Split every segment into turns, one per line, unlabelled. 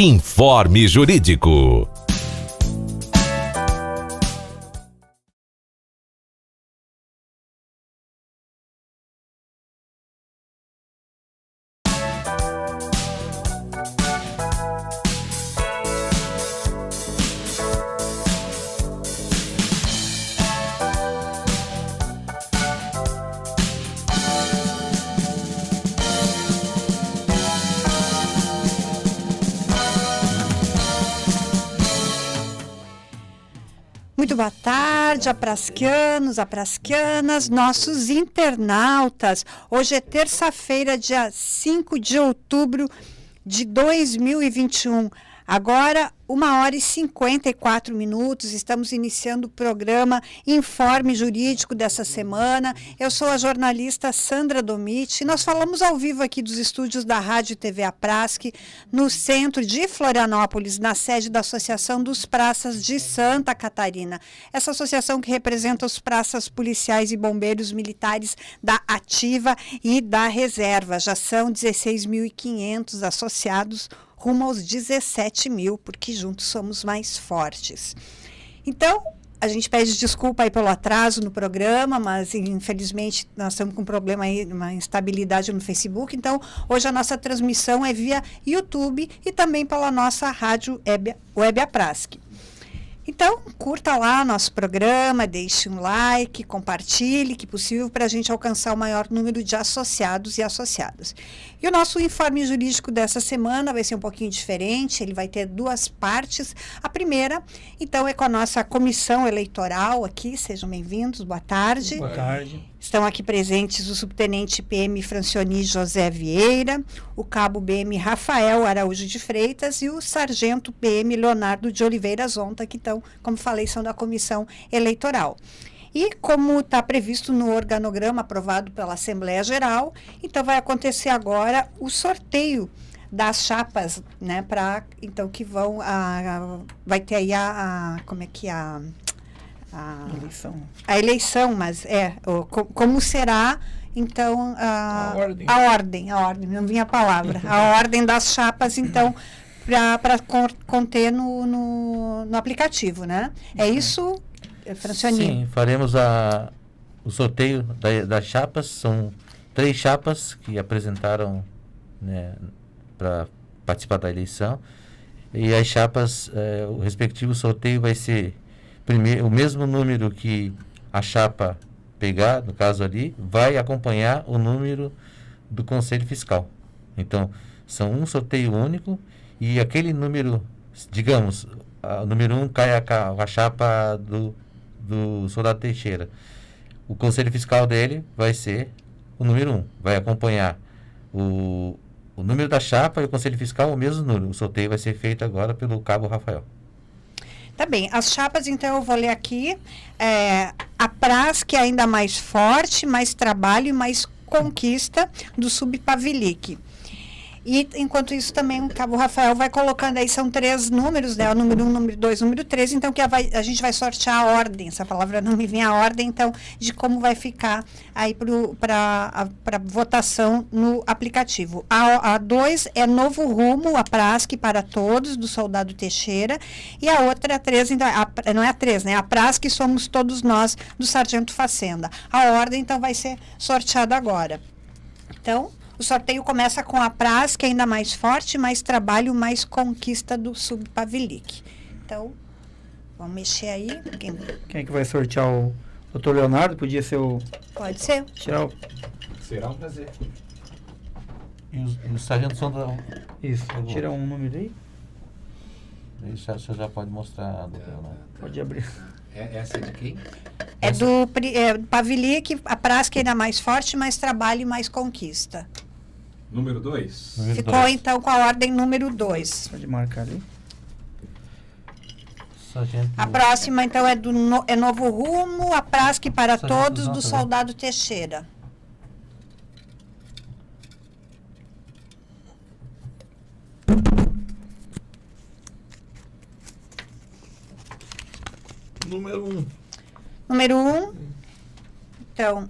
Informe Jurídico.
Muito boa tarde, aprasquianos, aprasquianas, nossos internautas. Hoje é terça-feira, dia 5 de outubro de 2021. Agora, 1h54, estamos iniciando o programa Informe Jurídico dessa semana. Eu sou a jornalista Sandra Domit e nós falamos ao vivo aqui dos estúdios da Rádio e TV Aprasque, no centro de Florianópolis, na sede da Associação dos Praças de Santa Catarina. Essa associação que representa os praças policiais e bombeiros militares da Ativa e da Reserva. Já são 16.500 associados, rumo aos 17 mil, porque juntos somos mais fortes. Então, a gente pede desculpa aí pelo atraso no programa, mas infelizmente nós estamos com um problema aí, uma instabilidade no Facebook. Então, hoje a nossa transmissão é via YouTube e também pela nossa rádio Web Aprasque. Então, curta lá nosso programa, deixe um like, compartilhe, que possível, para a gente alcançar o maior número de associados e associadas. E o nosso informe jurídico dessa semana vai ser um pouquinho diferente, ele vai ter duas partes. A primeira, então, é com a nossa comissão eleitoral aqui, sejam bem-vindos, boa tarde.
Boa tarde.
Estão aqui presentes o subtenente PM Francioni José Vieira, o cabo BM Rafael Araújo de Freitas e o sargento PM Leonardo de Oliveira Zonta, que estão, como falei, são da comissão eleitoral. E como está previsto no organograma aprovado pela Assembleia Geral, então vai acontecer agora o sorteio das chapas, né, para, então, que vão, vai ter aí como é que a eleição, mas como será, então, a ordem, não vinha a palavra, a ordem das chapas, então, para conter no aplicativo, né? É isso, Francioni?
Sim, faremos o sorteio das chapas. São 3 chapas que apresentaram, né, para participar da eleição, e as chapas, o respectivo sorteio vai ser primeiro, o mesmo número que a chapa pegar, no caso ali, vai acompanhar o número do Conselho Fiscal. Então, são um sorteio único e aquele número, digamos, o número 1 cai a chapa do soldado Teixeira. O Conselho Fiscal dele vai ser o número 1, vai acompanhar o número da chapa e o Conselho Fiscal, o mesmo número. O sorteio vai ser feito agora pelo cabo Rafael.
Tá bem, as chapas, então, eu vou ler aqui. A Aprasque é ainda mais forte, mais trabalho e mais conquista do Subpavilic. E, enquanto isso, também o cabo Rafael vai colocando aí, são 3 números, né? O número 1, número 2, número 3, então que a gente vai sortear a ordem, essa palavra não me vem a ordem, então, de como vai ficar aí para votação no aplicativo. A 2 é Novo Rumo, a Aprasque para Todos, do soldado Teixeira, e a outra, a 3, então, não é a 3, né? A Aprasque somos todos nós, do sargento Facenda. A ordem, então, vai ser sorteada agora. Então, o sorteio começa com a Aprasque, ainda mais forte, mais trabalho, mais conquista do Subpavilic. Então, vamos mexer aí.
Quem é que vai sortear? O doutor Leonardo? Podia ser o...
Pode ser.
Será um prazer.
E o sargento Sondra...
Isso, tira um número aí.
Isso, você já pode mostrar, doutor Leonardo.
Pode abrir.
Essa é de quem?
É do Pavilic, a Aprasque ainda mais forte, mais trabalho e mais conquista.
Número 2.
Ficou, então, com a ordem número 2.
Pode marcar ali.
Sargento...
A próxima, então, é Novo Rumo, a Aprasque para
Sargento
Todos, do
Zonta,
soldado Teixeira.
Número 1.
Número 1, então,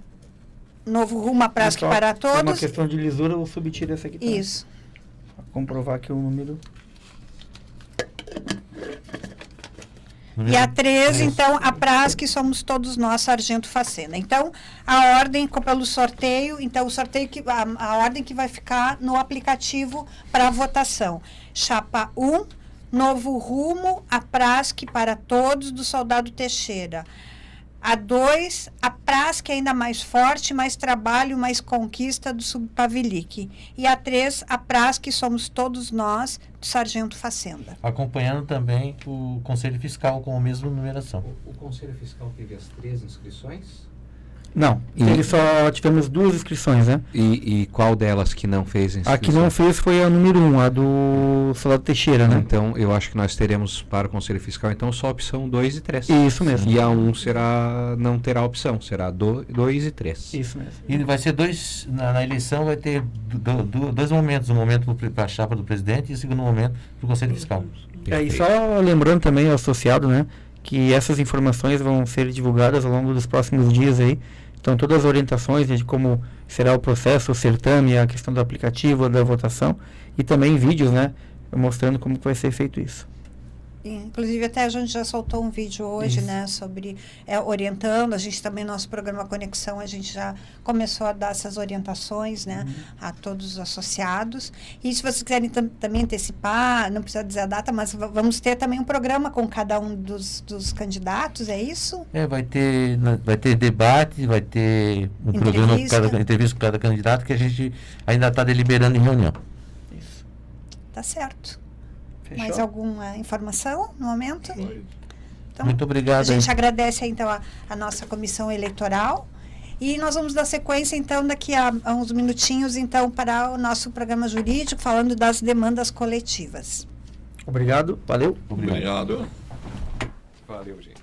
Novo Rumo, a Aprasque para
Por uma
Todos.
questão de lisura, eu subtiro essa aqui. Tá?
Isso.
Pra comprovar que o número...
E a 3, então, a Praz, que somos todos nós, Sargento Facenda. Então, a ordem pelo sorteio, então o sorteio a ordem que vai ficar no aplicativo para votação. Chapa 1, Novo Rumo, a Praz, que para todos, do Soldado Teixeira. A 2, a Praz, que é ainda mais forte, mais trabalho, mais conquista, do Subpavilic. E a 3, a Praz, que somos todos nós, do Sargento Facenda.
Acompanhando também o Conselho Fiscal com a mesma numeração.
O Conselho Fiscal teve as 3 inscrições?
Não, ele só tivemos 2 inscrições, né?
E qual delas que não fez inscrição?
A que não fez foi a número 1, a do Soldado Teixeira, né?
Então, eu acho que nós teremos para o Conselho Fiscal, então, só a opção 2 e 3.
Isso mesmo.
E a 1 não terá opção, será 2 e 3.
Isso mesmo.
E vai ser na eleição vai ter 2 momentos, um momento para a chapa do presidente e o segundo momento para o Conselho Fiscal.
E só lembrando também ao associado, né, que essas informações vão ser divulgadas ao longo dos próximos dias aí. Então, todas as orientações de como será o processo, o certame, a questão do aplicativo, da votação, e também vídeos, né, mostrando como vai ser feito isso.
Inclusive, até a gente já soltou um vídeo hoje,
Isso.
né, sobre orientando. A gente também, nosso programa Conexão, a gente já começou a dar essas orientações, né, a todos os associados. E se vocês quiserem também antecipar, não precisa dizer a data, mas vamos ter também um programa com cada um dos candidatos, é isso?
Vai ter debate, vai ter um programa, entrevista com cada candidato, que a gente ainda está deliberando em reunião.
Isso.
Tá certo.
Fechou?
Mais alguma informação no momento? Então,
Muito obrigado.
a gente agradece, então, a nossa comissão eleitoral. E nós vamos dar sequência, então, daqui a uns minutinhos, então, para o nosso programa jurídico, falando das demandas coletivas.
Obrigado, valeu.
Obrigado. Valeu, gente.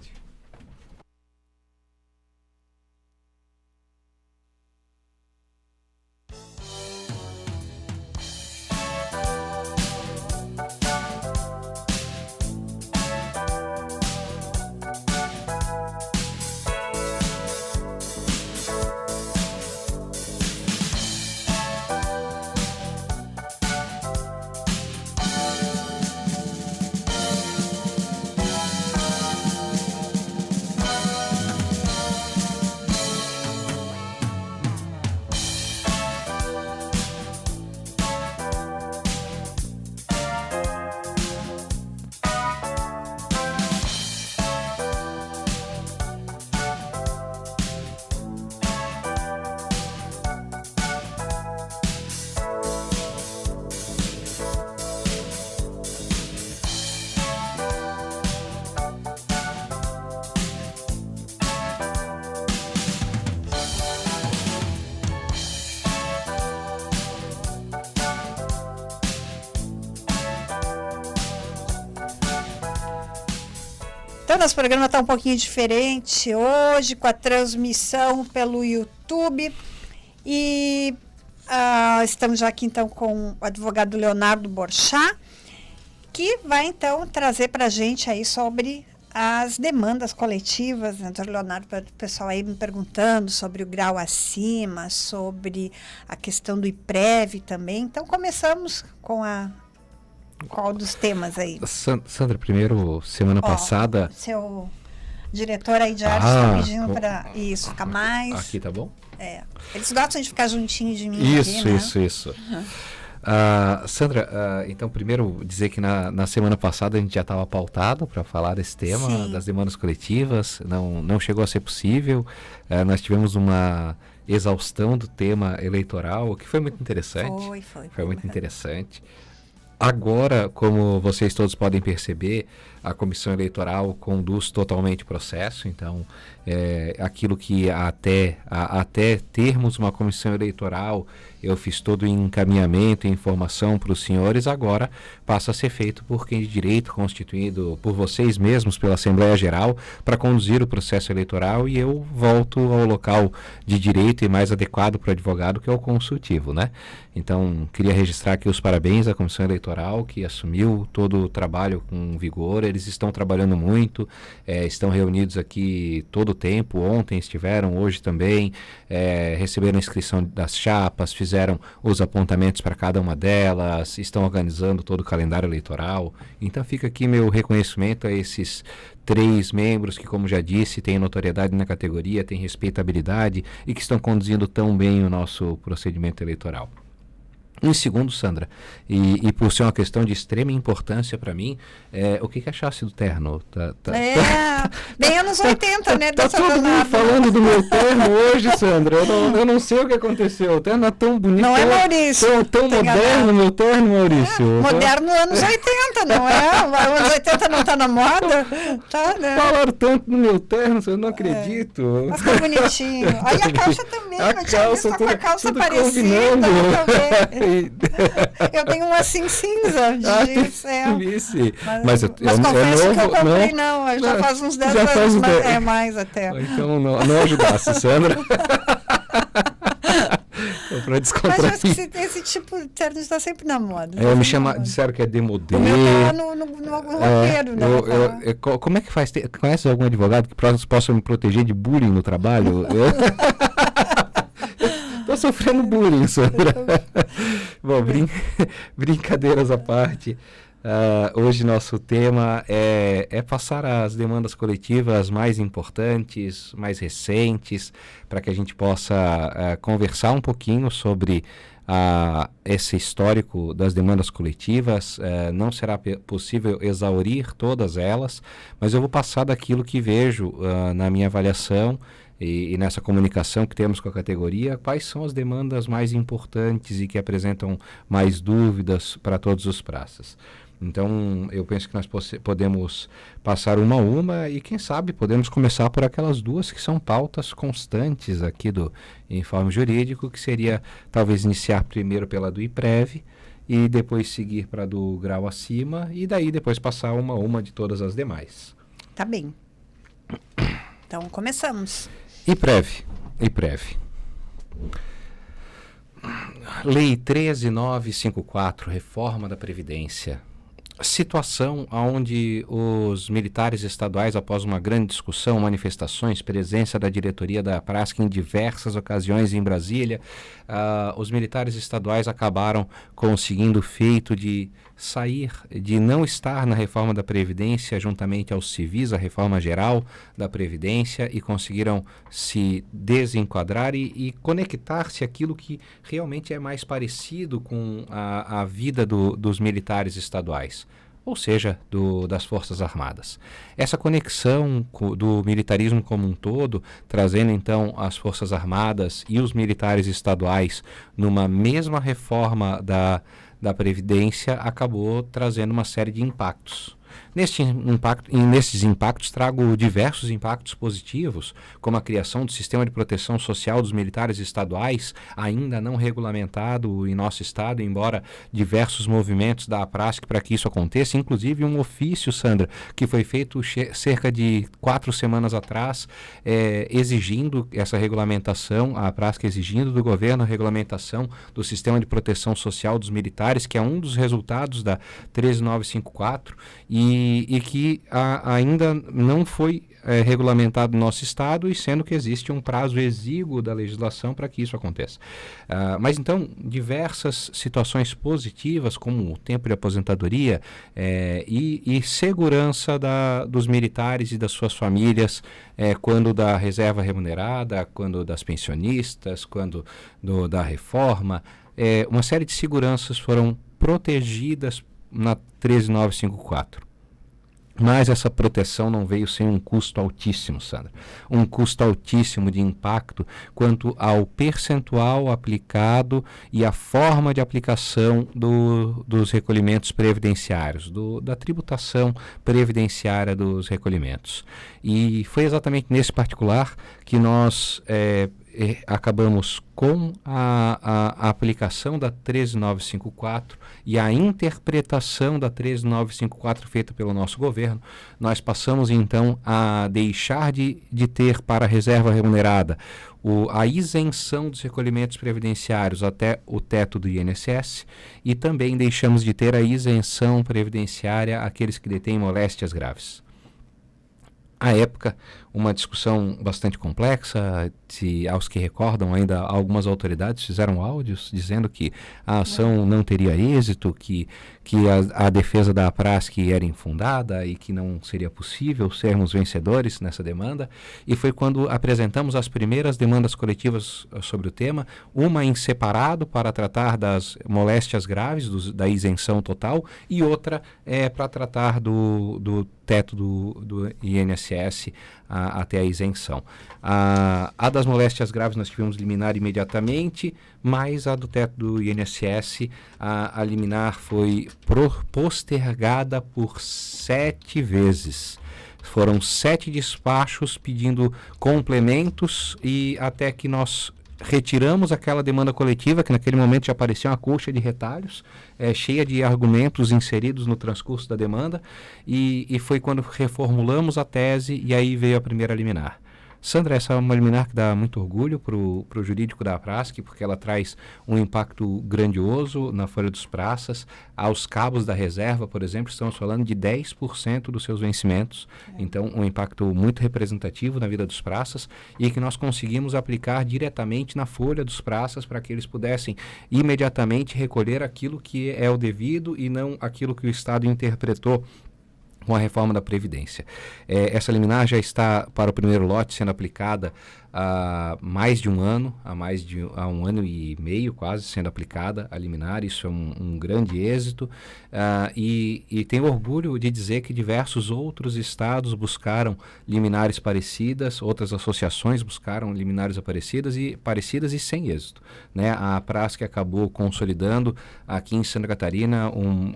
Então, nosso programa está um pouquinho diferente hoje, com a transmissão pelo YouTube. E estamos já aqui, então, com o advogado Leonardo Borchá, que vai, então, trazer para a gente aí sobre as demandas coletivas, né? Doutor Leonardo, o pessoal aí me perguntando sobre o grau acima, sobre a questão do IPREV também. Então, começamos com qual dos temas aí?
Sandra, primeiro, semana passada...
Seu diretor aí de arte está pedindo para isso, ficar mais...
Aqui tá bom?
Eles gostam de ficar juntinho de mim
Isso,
aqui, né?
isso. Sandra, então, primeiro dizer que na semana passada a gente já estava pautado para falar desse tema,
Sim.
das demandas coletivas, não chegou a ser possível. Nós tivemos uma exaustão do tema eleitoral, o que foi muito interessante. Foi muito interessante. Agora, como vocês todos podem perceber, a Comissão Eleitoral conduz totalmente o processo, então aquilo que até termos uma comissão eleitoral, eu fiz todo o encaminhamento e informação para os senhores, agora passa a ser feito por quem de direito, constituído por vocês mesmos, pela Assembleia Geral, para conduzir o processo eleitoral, e eu volto ao local de direito e mais adequado para o advogado, que é o consultivo, né? Então, queria registrar aqui os parabéns à Comissão Eleitoral, que assumiu todo o trabalho com vigor. eles estão trabalhando muito, estão reunidos aqui todo o tempo, ontem estiveram, hoje também, receberam a inscrição das chapas, fizeram os apontamentos para cada uma delas, estão organizando todo o calendário eleitoral. Então fica aqui meu reconhecimento a esses 3 membros que, como já disse, têm notoriedade na categoria, têm respeitabilidade e que estão conduzindo tão bem o nosso procedimento eleitoral. Em segundo, Sandra, e por ser uma questão de extrema importância para mim, o que achasse do terno?
Bem anos 80, né?
Tá todo mundo falando do meu terno hoje, Sandra. Eu não sei o que aconteceu. O terno é tão bonito.
Não é, Maurício?
Tão moderno, meu terno, Maurício.
Moderno anos 80, não é? Anos 80 não tá na moda? Tá, né?
Falaram tanto no meu terno, eu não acredito.
Mas tá bonitinho. Olha a calça também.
A calça,
com a calça
tudo
parecida também. Eu tenho uma assim cinza de jeans,
Mas
confesso que eu comprei não, já faz uns 10 anos, mais até.
Então não ajudasse, Sandra. Pra descontrair.
Mas eu acho que esse tipo de terno está sempre na moda.
Disseram que é demodê.
O meu tá no roteiro, né?
Como é que faz? Conhece algum advogado que possa me proteger de bullying no trabalho? Tô sofrendo bullying, Sandra. Bom, brincadeiras à parte. Hoje nosso tema é passar as demandas coletivas mais importantes, mais recentes, para que a gente possa conversar um pouquinho sobre esse histórico das demandas coletivas. Não será possível exaurir todas elas, mas eu vou passar daquilo que vejo na minha avaliação e nessa comunicação que temos com a categoria, quais são as demandas mais importantes e que apresentam mais dúvidas para todos os praças. Então, eu penso que nós podemos passar uma a uma e, quem sabe, podemos começar por aquelas 2 que são pautas constantes aqui do Informe Jurídico, que seria talvez iniciar primeiro pela do IPREV e depois seguir para a do grau acima e daí depois passar uma a uma de todas as demais.
Tá bem. Então, começamos.
IPREV. Lei 13.954, Reforma da Previdência. Situação onde os militares estaduais, após uma grande discussão, manifestações, presença da diretoria da APRASC em diversas ocasiões em Brasília, os militares estaduais acabaram conseguindo o feito de sair, de não estar na reforma da Previdência juntamente aos civis, a reforma geral da Previdência, e conseguiram se desenquadrar e conectar-se àquilo que realmente é mais parecido com a vida dos militares estaduais, ou seja, das Forças Armadas. Essa conexão do militarismo como um todo, trazendo então as Forças Armadas e os militares estaduais numa mesma reforma da Previdência, acabou trazendo uma série de impactos. Nesses impactos trago diversos impactos positivos, como a criação do sistema de proteção social dos militares estaduais, ainda não regulamentado em nosso estado, embora diversos movimentos da APRASC para que isso aconteça, inclusive um ofício, Sandra, que foi feito cerca de 4 semanas atrás, exigindo essa regulamentação, a APRASC exigindo do governo a regulamentação do sistema de proteção social dos militares, que é um dos resultados da 13.954, e que ainda não foi regulamentado no nosso estado, e sendo que existe um prazo exíguo da legislação para que isso aconteça. Mas então, diversas situações positivas, como o tempo de aposentadoria e segurança dos militares e das suas famílias, quando da reserva remunerada, quando das pensionistas, quando da reforma, uma série de seguranças foram protegidas na 13.954. Mas essa proteção não veio sem um custo altíssimo, Sandra. Um custo altíssimo de impacto quanto ao percentual aplicado e a forma de aplicação dos recolhimentos previdenciários, da tributação previdenciária dos recolhimentos. E foi exatamente nesse particular que nós acabamos com a aplicação da 13954 e a interpretação da 13954 feita pelo nosso governo, nós passamos então a deixar de ter para a reserva remunerada a isenção dos recolhimentos previdenciários até o teto do INSS e também deixamos de ter a isenção previdenciária àqueles que detêm moléstias graves. À época, uma discussão bastante complexa, aos que recordam ainda, algumas autoridades fizeram áudios dizendo que a ação não teria êxito, que a defesa da APRASC era infundada e que não seria possível sermos vencedores nessa demanda. E foi quando apresentamos as primeiras demandas coletivas sobre o tema, uma em separado para tratar das moléstias graves, da isenção total, e outra para tratar do teto do INSS até a isenção. A das moléstias graves nós tivemos liminar imediatamente, mas a do teto do INSS, a liminar foi postergada por 7 vezes. Foram 7 despachos pedindo complementos e até que nós retiramos aquela demanda coletiva, que naquele momento já parecia uma colcha de retalhos, cheia de argumentos inseridos no transcurso da demanda, e foi quando reformulamos a tese e aí veio a primeira liminar. Sandra, essa é uma liminar que dá muito orgulho para o jurídico da APRASC, porque ela traz um impacto grandioso na folha dos praças. Aos cabos da reserva, por exemplo, estamos falando de 10% dos seus vencimentos. Então, um impacto muito representativo na vida dos praças e que nós conseguimos aplicar diretamente na folha dos praças para que eles pudessem imediatamente recolher aquilo que é o devido e não aquilo que o Estado interpretou com a reforma da Previdência. Essa liminar já está para o primeiro lote sendo aplicada há mais de um ano, há um ano e meio quase sendo aplicada a liminar. Isso é um grande êxito e tenho orgulho de dizer que diversos outros estados buscaram liminares parecidas, outras associações buscaram liminares parecidas e sem êxito, né? A APRASC acabou consolidando aqui em Santa Catarina,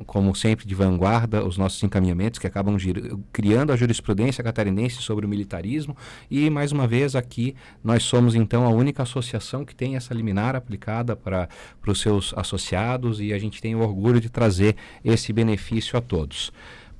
como sempre de vanguarda, os nossos encaminhamentos que acabam criando a jurisprudência catarinense sobre o militarismo e, mais uma vez, aqui nós somos, então, a única associação que tem essa liminar aplicada para os seus associados e a gente tem o orgulho de trazer esse benefício a todos.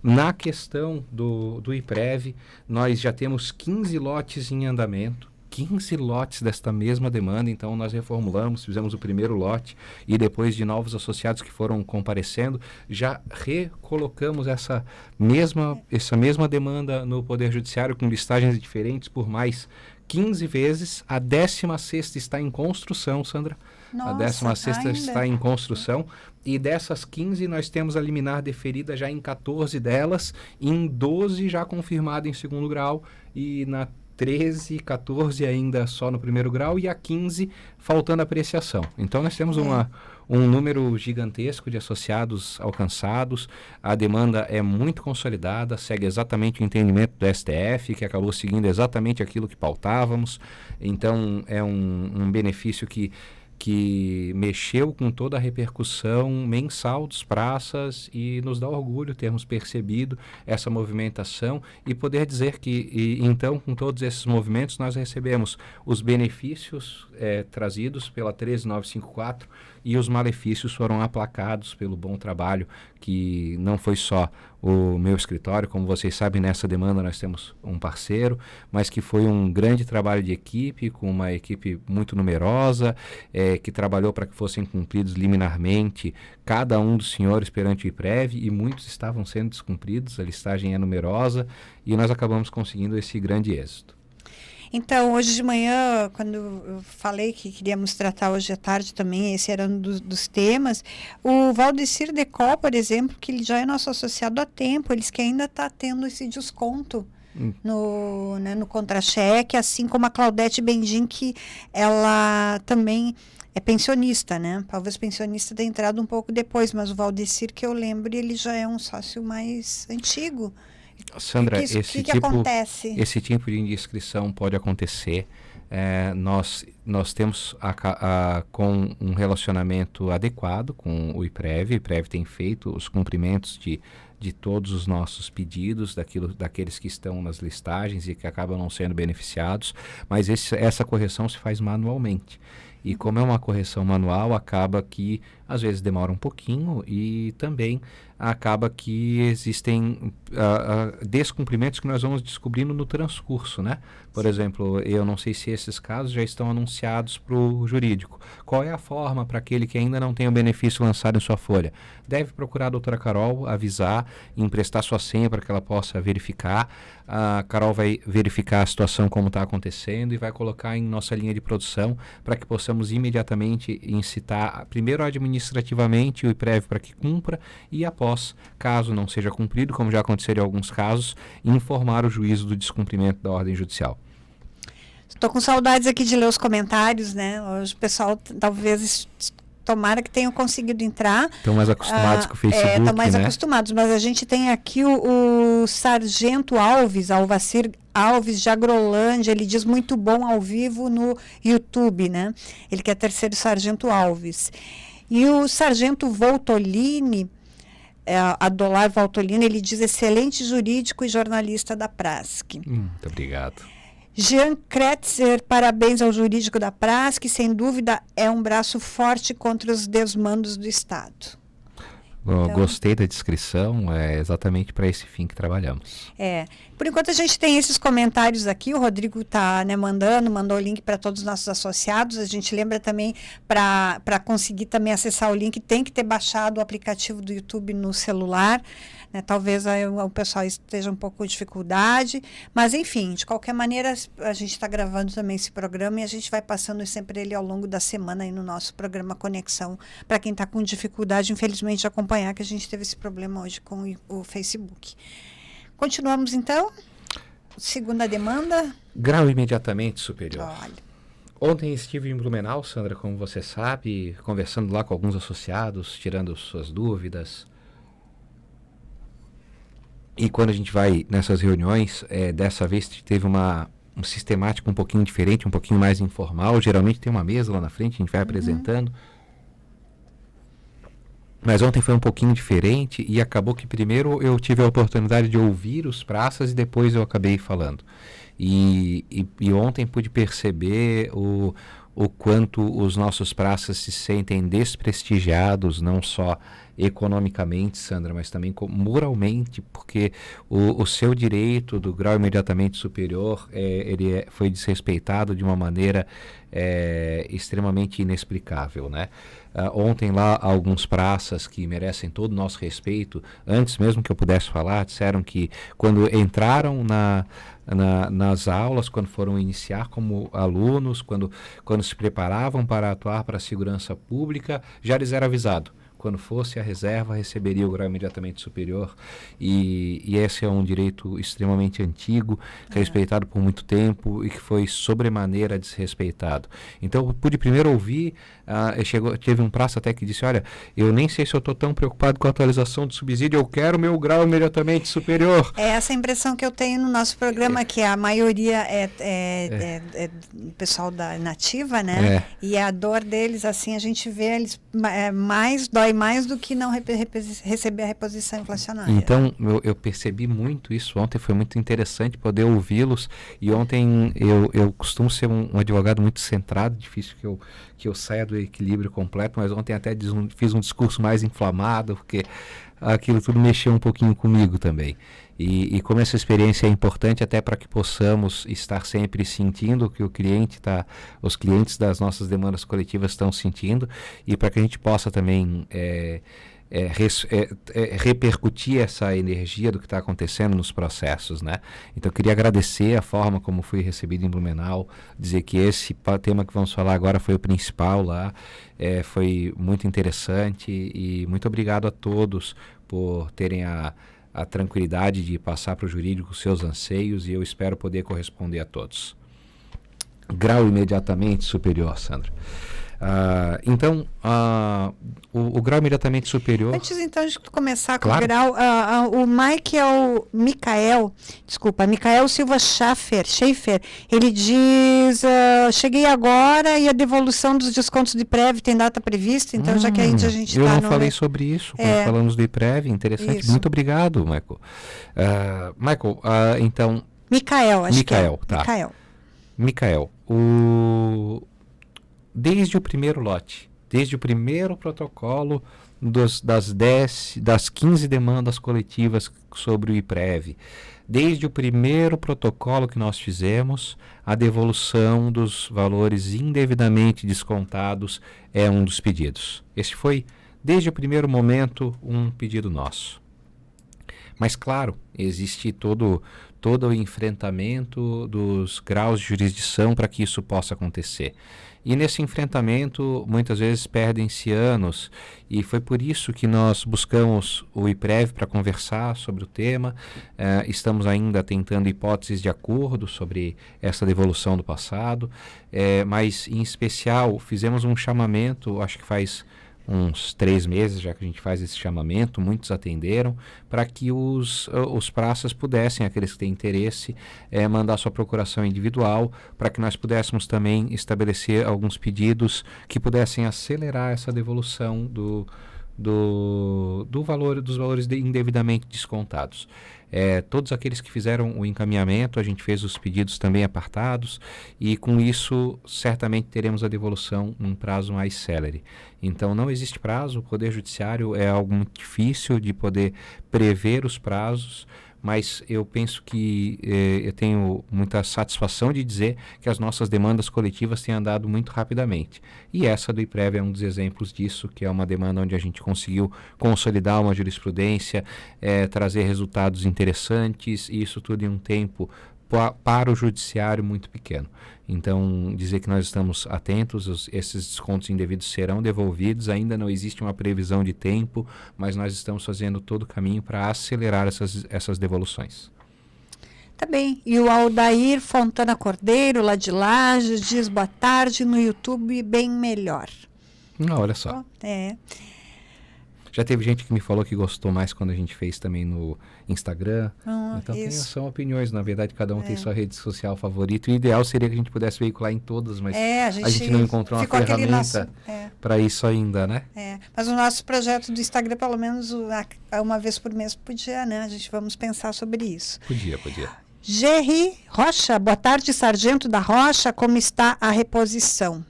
Na questão do IPREV, nós já temos 15 lotes em andamento, 15 lotes desta mesma demanda, então nós reformulamos, fizemos o primeiro lote e depois de novos associados que foram comparecendo, já recolocamos essa mesma demanda no Poder Judiciário com listagens diferentes por mais 15 vezes. A 16ª está em construção, Sandra. Nossa, a 16ª está em construção e dessas 15 nós temos a liminar deferida já em 14 delas, em 12 já confirmada em segundo grau e na 13, 14 ainda só no primeiro grau e a 15 faltando apreciação. Então nós temos um número gigantesco de associados alcançados, a demanda é muito consolidada, segue exatamente o entendimento do STF, que acabou seguindo exatamente aquilo que pautávamos, então é um benefício que mexeu com toda a repercussão mensal dos praças e nos dá orgulho termos percebido essa movimentação e poder dizer que, então, com todos esses movimentos, nós recebemos os benefícios trazidos pela 13954 e os malefícios foram aplacados pelo bom trabalho que não foi só o meu escritório, como vocês sabem, nessa demanda nós temos um parceiro, mas que foi um grande trabalho de equipe, com uma equipe muito numerosa, que trabalhou para que fossem cumpridos liminarmente cada um dos senhores perante o IPREV e muitos estavam sendo descumpridos, a listagem é numerosa e nós acabamos conseguindo esse grande êxito.
Então, hoje de manhã, quando eu falei que queríamos tratar hoje à tarde também, esse era um dos temas, o Valdecir Decol, por exemplo, que ele já é nosso associado há tempo, eles que ainda está tendo esse desconto no contra-cheque, assim como a Claudete Bendim, que ela também é pensionista, né? Talvez pensionista tenha entrado um pouco depois, mas o Valdecir, que eu lembro, ele já é um sócio mais antigo.
Sandra,
esse tipo de indiscrição
pode acontecer. nós temos com um relacionamento adequado com o IPREV. O IPREV tem feito os cumprimentos de todos os nossos pedidos, daqueles que estão nas listagens e que acabam não sendo beneficiados, mas essa correção se faz manualmente. E como é uma correção manual, acaba que às vezes demora um pouquinho e também acaba que existem descumprimentos que nós vamos descobrindo no transcurso, né? Por exemplo, eu não sei se esses casos já estão anunciados para o jurídico. Qual é a forma para aquele que ainda não tem o benefício lançado em sua folha? Deve procurar a doutora Carol, avisar, emprestar sua senha para que ela possa verificar. A Carol vai verificar a situação como está acontecendo e vai colocar em nossa linha de produção para que possamos imediatamente incitar, primeiro administrativamente, o IPREV para que cumpra e após, caso não seja cumprido, como já aconteceu em alguns casos, informar o juízo do descumprimento da ordem judicial.
Estou com saudades aqui de ler os comentários, né? Hoje o pessoal talvez... Tomara que tenham conseguido entrar.
Estão mais acostumados com o Facebook,
estão mais
né?
acostumados, mas a gente tem aqui o Sargento Alves, Alvacir Alves de Agrolândia, ele diz muito bom ao vivo no YouTube, né? Ele que é terceiro Sargento Alves. E o Sargento Voltolini, Adolar Voltolini, ele diz excelente jurídico e jornalista da Prasc.
Muito obrigado.
Jean Kretzer, parabéns ao jurídico da Prasc, que sem dúvida é um braço forte contra os desmandos do Estado.
Então, gostei da descrição, é exatamente para esse fim que trabalhamos.
Por enquanto a gente tem esses comentários aqui, o Rodrigo está mandou o link para todos os nossos associados. A gente lembra também, para conseguir também acessar o link, tem que ter baixado o aplicativo do YouTube no celular, né? Talvez o pessoal esteja um pouco com dificuldade, mas enfim, de qualquer maneira a gente está gravando também esse programa e a gente vai passando sempre ele ao longo da semana aí no nosso programa Conexão, para quem está com dificuldade, infelizmente, de acompanhar, que a gente teve esse problema hoje com o Facebook. Continuamos então? Segunda demanda?
Grau imediatamente superior.
Olha.
Ontem estive em Blumenau, Sandra, como você sabe, conversando lá com alguns associados, tirando suas dúvidas. E quando a gente vai nessas reuniões, dessa vez teve um sistemático um pouquinho diferente, um pouquinho mais informal. Geralmente tem uma mesa lá na frente, a gente vai apresentando. Mas ontem foi um pouquinho diferente e acabou que primeiro eu tive a oportunidade de ouvir os praças e depois eu acabei falando. E ontem pude perceber o quanto os nossos praças se sentem desprestigiados, não só economicamente, Sandra, mas também moralmente, porque o seu direito do grau imediatamente superior foi desrespeitado de uma maneira extremamente inexplicável, né? Ontem lá, alguns praças que merecem todo o nosso respeito, antes mesmo que eu pudesse falar, disseram que quando entraram nas aulas, quando foram iniciar como alunos, quando se preparavam para atuar para a segurança pública, já lhes era avisado. Quando fosse a reserva, receberia o grau imediatamente superior. E esse é um direito extremamente antigo, respeitado por muito tempo e que foi sobremaneira desrespeitado. Então, eu pude primeiro ouvir, teve um praça até que disse, olha, eu nem sei se eu estou tão preocupado com a atualização do subsídio, eu quero meu grau imediatamente superior.
É essa a impressão que eu tenho no nosso programa, que a maioria é pessoal da nativa, né? E a dor deles, assim, a gente vê eles dói mais do que não receber a reposição inflacionária.
Então, eu percebi muito isso ontem, foi muito interessante poder ouvi-los, e ontem eu costumo ser um advogado muito centrado, difícil que eu saia do equilíbrio completo, mas ontem até fiz um discurso mais inflamado, porque aquilo tudo mexeu um pouquinho comigo também. E como essa experiência é importante até para que possamos estar sempre sentindo o que os clientes das nossas demandas coletivas estão sentindo, e para que a gente possa também repercutir essa energia do que está acontecendo nos processos, né? Então eu queria agradecer a forma como fui recebido em Blumenau, dizer que esse tema que vamos falar agora foi o principal lá, foi muito interessante, e muito obrigado a todos por terem a tranquilidade de passar para o jurídico os seus anseios, e eu espero poder corresponder a todos. Grau imediatamente superior, Sandra. Então, o grau imediatamente superior...
Antes, então, de começar com
Claro.
o grau, o Micael Silva Schaeffer, ele diz, cheguei agora e a devolução dos descontos de prévio tem data prevista, então, já que a gente
eu
está
não falei sobre isso quando falamos do IPREV, interessante.
Isso.
Muito obrigado, Michael. Michael, então...
Micael, acho
Micael,
que é.
tá. Micael, desde o primeiro lote, desde o primeiro protocolo das 15 demandas coletivas sobre o IPREV, desde o primeiro protocolo que nós fizemos, a devolução dos valores indevidamente descontados é um dos pedidos. Esse foi, desde o primeiro momento, um pedido nosso. Mas, claro, existe todo o enfrentamento dos graus de jurisdição para que isso possa acontecer. E nesse enfrentamento, muitas vezes perdem-se anos, e foi por isso que nós buscamos o IPREV para conversar sobre o tema. Estamos ainda tentando hipóteses de acordo sobre essa devolução do passado, mas, em especial, fizemos um chamamento, acho que faz uns 3 meses já que a gente faz esse chamamento, muitos atenderam, para que os praças pudessem, aqueles que têm interesse, mandar sua procuração individual, para que nós pudéssemos também estabelecer alguns pedidos que pudessem acelerar essa devolução dos valores indevidamente descontados. Todos aqueles que fizeram o encaminhamento, a gente fez os pedidos também apartados, e com isso certamente teremos a devolução num prazo mais célere. Então não existe prazo, o Poder Judiciário é algo muito difícil de poder prever os prazos, mas eu penso que eu tenho muita satisfação de dizer que as nossas demandas coletivas têm andado muito rapidamente. E essa do IPREV é um dos exemplos disso, que é uma demanda onde a gente conseguiu consolidar uma jurisprudência, trazer resultados interessantes, e isso tudo em um tempo para o judiciário muito pequeno. Então, dizer que nós estamos atentos, esses descontos indevidos serão devolvidos, ainda não existe uma previsão de tempo, mas nós estamos fazendo todo o caminho para acelerar essas devoluções.
Tá bem. E o Aldair Fontana Cordeiro, lá de Lages, diz boa tarde no YouTube, bem melhor.
Olha só. Já teve gente que me falou que gostou mais quando a gente fez também no Instagram. Então são opiniões, na verdade cada um tem sua rede social favorita. O ideal seria que a gente pudesse veicular em todas, mas a gente não encontrou uma ferramenta para isso ainda, né?
Mas o nosso projeto do Instagram, pelo menos uma vez por mês, podia, né? Vamos pensar sobre isso.
Podia.
Gerry Rocha, boa tarde, Sargento da Rocha, como está a reposição?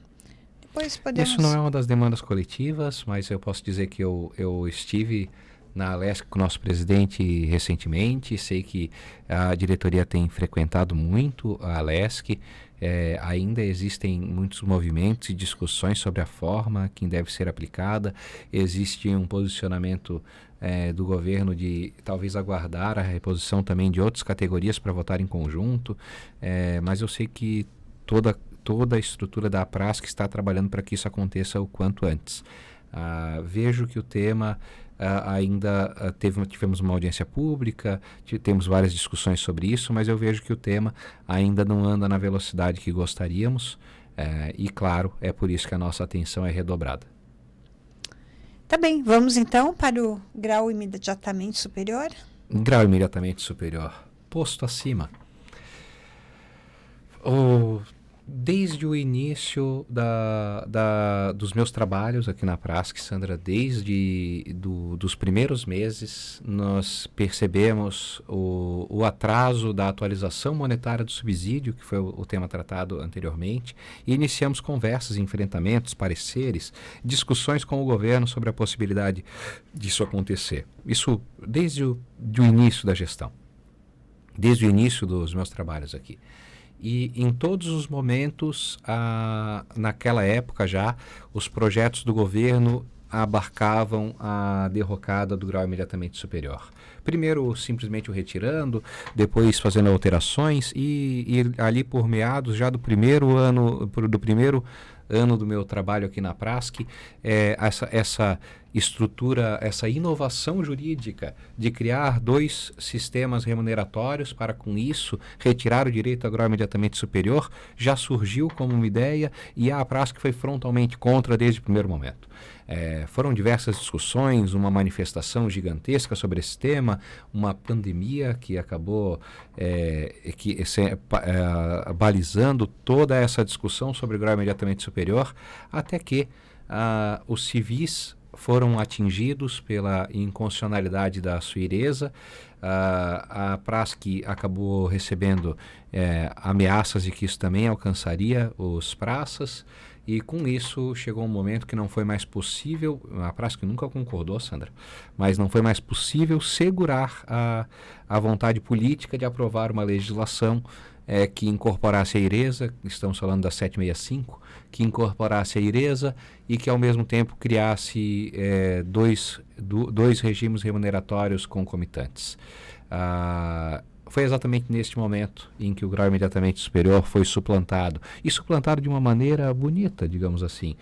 Isso não é uma das demandas coletivas, mas eu posso dizer que eu estive na Alesc com o nosso presidente recentemente, sei que a diretoria tem frequentado muito a Alesc, ainda existem muitos movimentos e discussões sobre a forma que deve ser aplicada, existe um posicionamento do governo de talvez aguardar a reposição também de outras categorias para votar em conjunto, mas eu sei que toda a estrutura da APRASC está trabalhando para que isso aconteça o quanto antes. Vejo que o tema ainda tivemos uma audiência pública, temos várias discussões sobre isso, mas eu vejo que o tema ainda não anda na velocidade que gostaríamos, e claro, é por isso que a nossa atenção é redobrada.
Tá bem, vamos então para o grau imediatamente superior?
Grau imediatamente superior, posto acima. Desde o início dos meus trabalhos aqui na Prasc, Sandra, dos primeiros meses, nós percebemos o atraso da atualização monetária do subsídio, que foi o tema tratado anteriormente, e iniciamos conversas, enfrentamentos, pareceres, discussões com o governo sobre a possibilidade disso acontecer. Isso desde o início da gestão, desde o início dos meus trabalhos aqui. E em todos os momentos, naquela época já, os projetos do governo abarcavam a derrocada do grau imediatamente superior. Primeiro simplesmente o retirando, depois fazendo alterações e ali por meados já do primeiro ano do meu trabalho aqui na Prasc, essa estrutura, essa inovação jurídica de criar 2 sistemas remuneratórios para, com isso, retirar o direito agro imediatamente superior, já surgiu como uma ideia e a Prasc foi frontalmente contra desde o primeiro momento. Foram diversas discussões, uma manifestação gigantesca sobre esse tema, uma pandemia que acabou balizando toda essa discussão sobre o grau imediatamente superior, até que os civis foram atingidos pela inconstitucionalidade da sua IRESA. A Prasc acabou recebendo ameaças de que isso também alcançaria os praças, e com isso chegou um momento que não foi mais possível, a Prasc nunca concordou, Sandra, mas não foi mais possível segurar a vontade política de aprovar uma legislação que incorporasse a IRESA, estamos falando da 765, que incorporasse a IRESA e que ao mesmo tempo criasse dois regimes remuneratórios concomitantes. Foi exatamente neste momento em que o grau imediatamente superior foi suplantado, e suplantado de uma maneira bonita, digamos assim.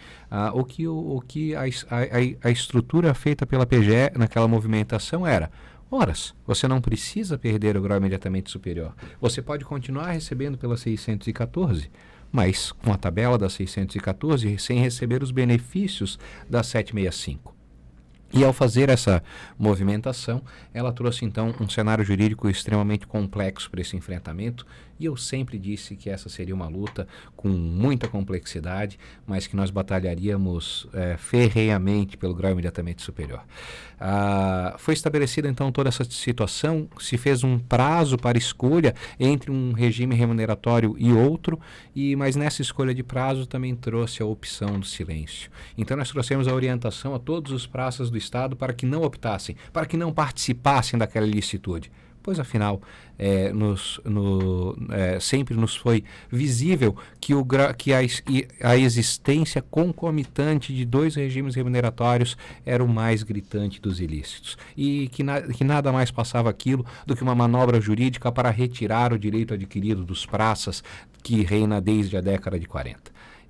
O que a estrutura feita pela PGE naquela movimentação era: horas, você não precisa perder o grau imediatamente superior. Você pode continuar recebendo pela 614, mas com a tabela da 614, sem receber os benefícios da 765. E ao fazer essa movimentação, ela trouxe então um cenário jurídico extremamente complexo para esse enfrentamento, e eu sempre disse que essa seria uma luta com muita complexidade, mas que nós batalharíamos ferrenhamente pelo grau imediatamente superior. Foi estabelecida então toda essa situação, se fez um prazo para escolha entre um regime remuneratório e outro, mas nessa escolha de prazo também trouxe a opção do silêncio. Então nós trouxemos a orientação a todos os praças do Estado para que não optassem, para que não participassem daquela ilicitude, pois afinal sempre nos foi visível que a existência concomitante de 2 regimes remuneratórios era o mais gritante dos ilícitos, e que nada mais passava aquilo do que uma manobra jurídica para retirar o direito adquirido dos praças que reina desde a década de 40,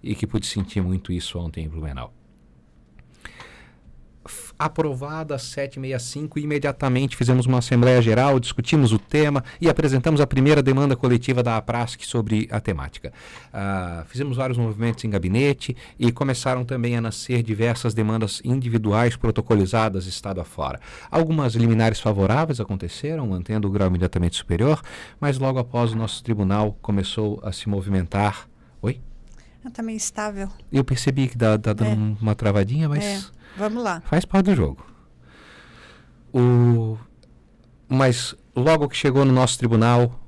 e que pude sentir muito isso ontem em Blumenau. Aprovada a 765, imediatamente fizemos uma Assembleia Geral, discutimos o tema e apresentamos a primeira demanda coletiva da Prasc sobre a temática. Fizemos vários movimentos em gabinete e começaram também a nascer diversas demandas individuais protocolizadas estado afora. Algumas liminares favoráveis aconteceram, mantendo o grau imediatamente superior, mas logo após o nosso tribunal começou a se movimentar. Oi?
Está meio estável.
Eu percebi que dá dando uma travadinha, mas...
Vamos lá.
Faz parte do jogo. Mas logo que chegou no nosso tribunal,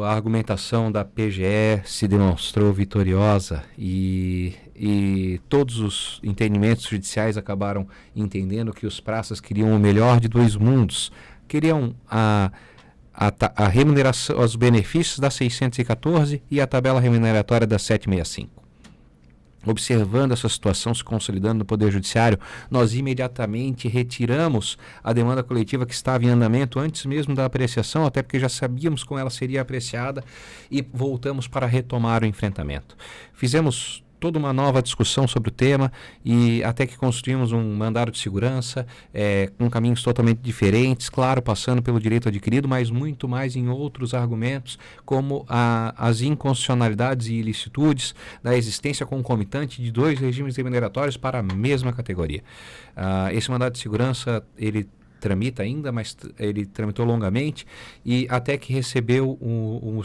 a argumentação da PGE se demonstrou vitoriosa, e todos os entendimentos judiciais acabaram entendendo que os praças queriam o melhor de 2 mundos. Queriam a remuneração, os benefícios da 614 e a tabela remuneratória da 765. Observando essa situação se consolidando no Poder Judiciário, nós imediatamente retiramos a demanda coletiva que estava em andamento antes mesmo da apreciação, até porque já sabíamos como ela seria apreciada, e voltamos para retomar o enfrentamento. Fizemos toda uma nova discussão sobre o tema, e até que construímos um mandado de segurança com caminhos totalmente diferentes, claro, passando pelo direito adquirido, mas muito mais em outros argumentos, como as inconstitucionalidades e ilicitudes da existência concomitante de 2 regimes remuneratórios para a mesma categoria. Esse mandado de segurança, ele tramita ainda, mas ele tramitou longamente, e até que recebeu o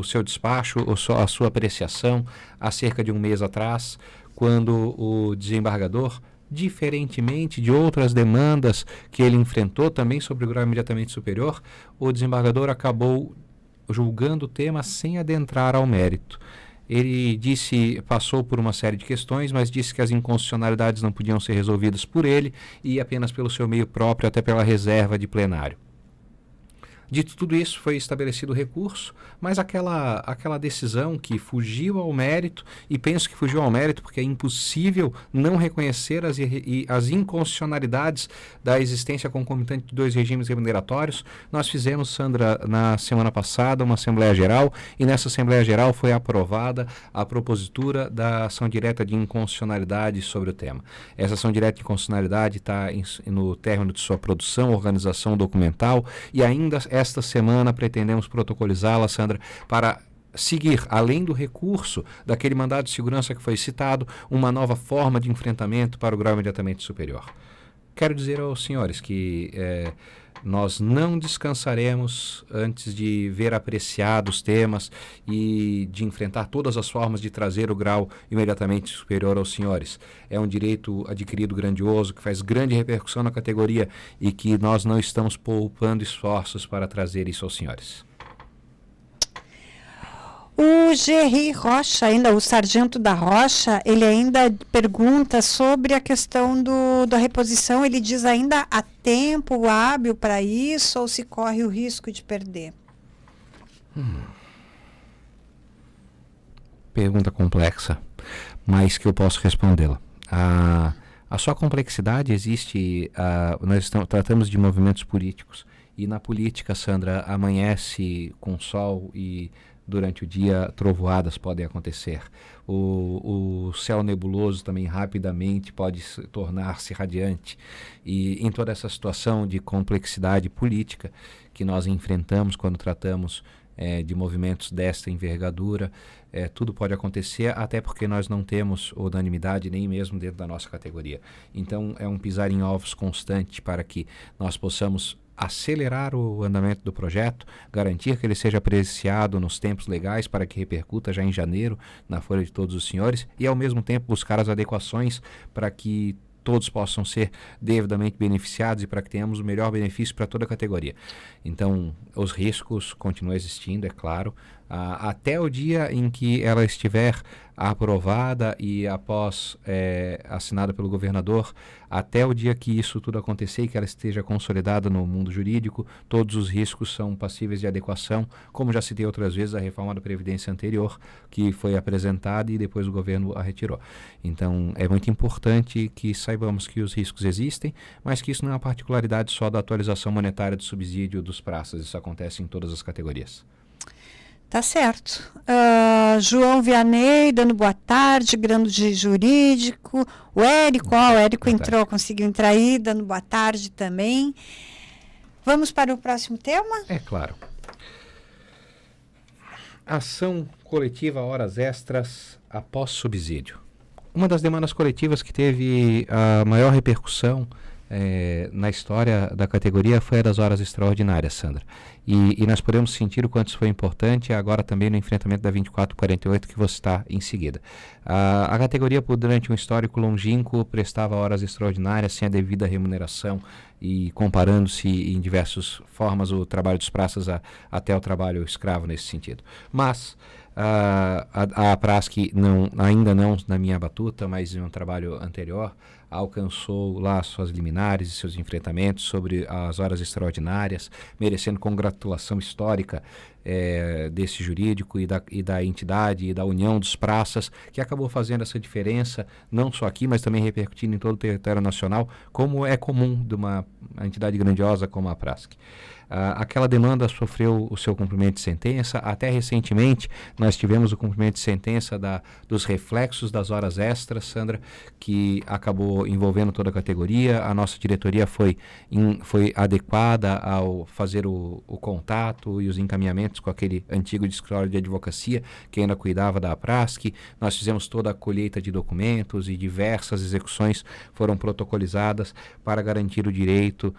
seu despacho, a sua apreciação, há cerca de um mês atrás, quando o desembargador, diferentemente de outras demandas que ele enfrentou também sobre o grau imediatamente superior, o desembargador acabou julgando o tema sem adentrar ao mérito. Ele passou por uma série de questões, mas disse que as inconstitucionalidades não podiam ser resolvidas por ele e apenas pelo seu meio próprio, até pela reserva de plenário. Dito tudo isso, foi estabelecido o recurso, mas aquela decisão que fugiu ao mérito, e penso que fugiu ao mérito porque é impossível não reconhecer as inconstitucionalidades da existência concomitante de 2 regimes remuneratórios. Nós fizemos, Sandra, na semana passada, uma Assembleia Geral, e nessa Assembleia Geral foi aprovada a propositura da ação direta de inconstitucionalidade sobre o tema. Essa ação direta de inconstitucionalidade está no término de sua produção, organização documental, e ainda esta semana pretendemos protocolizá-la, Sandra, para seguir, além do recurso daquele mandado de segurança que foi citado, uma nova forma de enfrentamento para o grau imediatamente superior. Quero dizer aos senhores que nós não descansaremos antes de ver apreciados temas e de enfrentar todas as formas de trazer o grau imediatamente superior aos senhores. É um direito adquirido grandioso, que faz grande repercussão na categoria e que nós não estamos poupando esforços para trazer isso aos senhores.
O Gerry Rocha, ainda o sargento da Rocha, ele ainda pergunta sobre a questão da reposição. Ele diz: ainda há tempo hábil para isso ou se corre o risco de perder?
Pergunta complexa, mas que eu posso respondê-la. A sua complexidade existe, nós tratamos de movimentos políticos, e na política, Sandra, amanhece com sol e durante o dia trovoadas podem acontecer. O céu nebuloso também rapidamente pode tornar-se radiante. E em toda essa situação de complexidade política que nós enfrentamos quando tratamos de movimentos desta envergadura, tudo pode acontecer, até porque nós não temos unanimidade nem mesmo dentro da nossa categoria. Então é um pisar em ovos constante para que nós possamos acelerar o andamento do projeto, garantir que ele seja apreciado nos tempos legais para que repercuta já em janeiro na folha de todos os senhores e, ao mesmo tempo, buscar as adequações para que todos possam ser devidamente beneficiados e para que tenhamos o melhor benefício para toda a categoria. Então, os riscos continuam existindo, é claro, até o dia em que ela estiver aprovada e após assinada pelo governador, até o dia que isso tudo acontecer e que ela esteja consolidada no mundo jurídico, todos os riscos são passíveis de adequação, como já citei outras vezes a reforma da Previdência anterior, que foi apresentada e depois o governo a retirou. Então, é muito importante que saibamos que os riscos existem, mas que isso não é uma particularidade só da atualização monetária do subsídio dos praças, isso acontece em todas as categorias.
Tá certo. João Vianney dando boa tarde, grande jurídico. O Érico, o Érico entrou, conseguiu entrar aí, dando boa tarde também. Vamos para o próximo tema?
É claro. Ação coletiva horas extras após subsídio. Uma das demandas coletivas que teve a maior repercussão na história da categoria foi a das horas extraordinárias, Sandra. E nós podemos sentir o quanto isso foi importante agora também no enfrentamento da 2448 que você está em seguida. A categoria, durante um histórico longínquo, prestava horas extraordinárias sem a devida remuneração e comparando-se em diversas formas o trabalho dos praças até o trabalho escravo nesse sentido. Mas a Prasc, ainda não na minha batuta, mas em um trabalho anterior, alcançou lá suas liminares e seus enfrentamentos sobre as horas extraordinárias, merecendo congratulação histórica desse jurídico e da entidade e da união dos praças, que acabou fazendo essa diferença, não só aqui, mas também repercutindo em todo o território nacional, como é comum de uma entidade grandiosa como a Prasc. Aquela demanda sofreu o seu cumprimento de sentença. Até recentemente nós tivemos o cumprimento de sentença dos reflexos das horas extras, Sandra, que acabou envolvendo toda a categoria. A nossa diretoria foi adequada ao fazer o contato e os encaminhamentos com aquele antigo escritório de advocacia que ainda cuidava da Prasc. Nós fizemos toda a colheita de documentos e diversas execuções foram protocolizadas para garantir o direito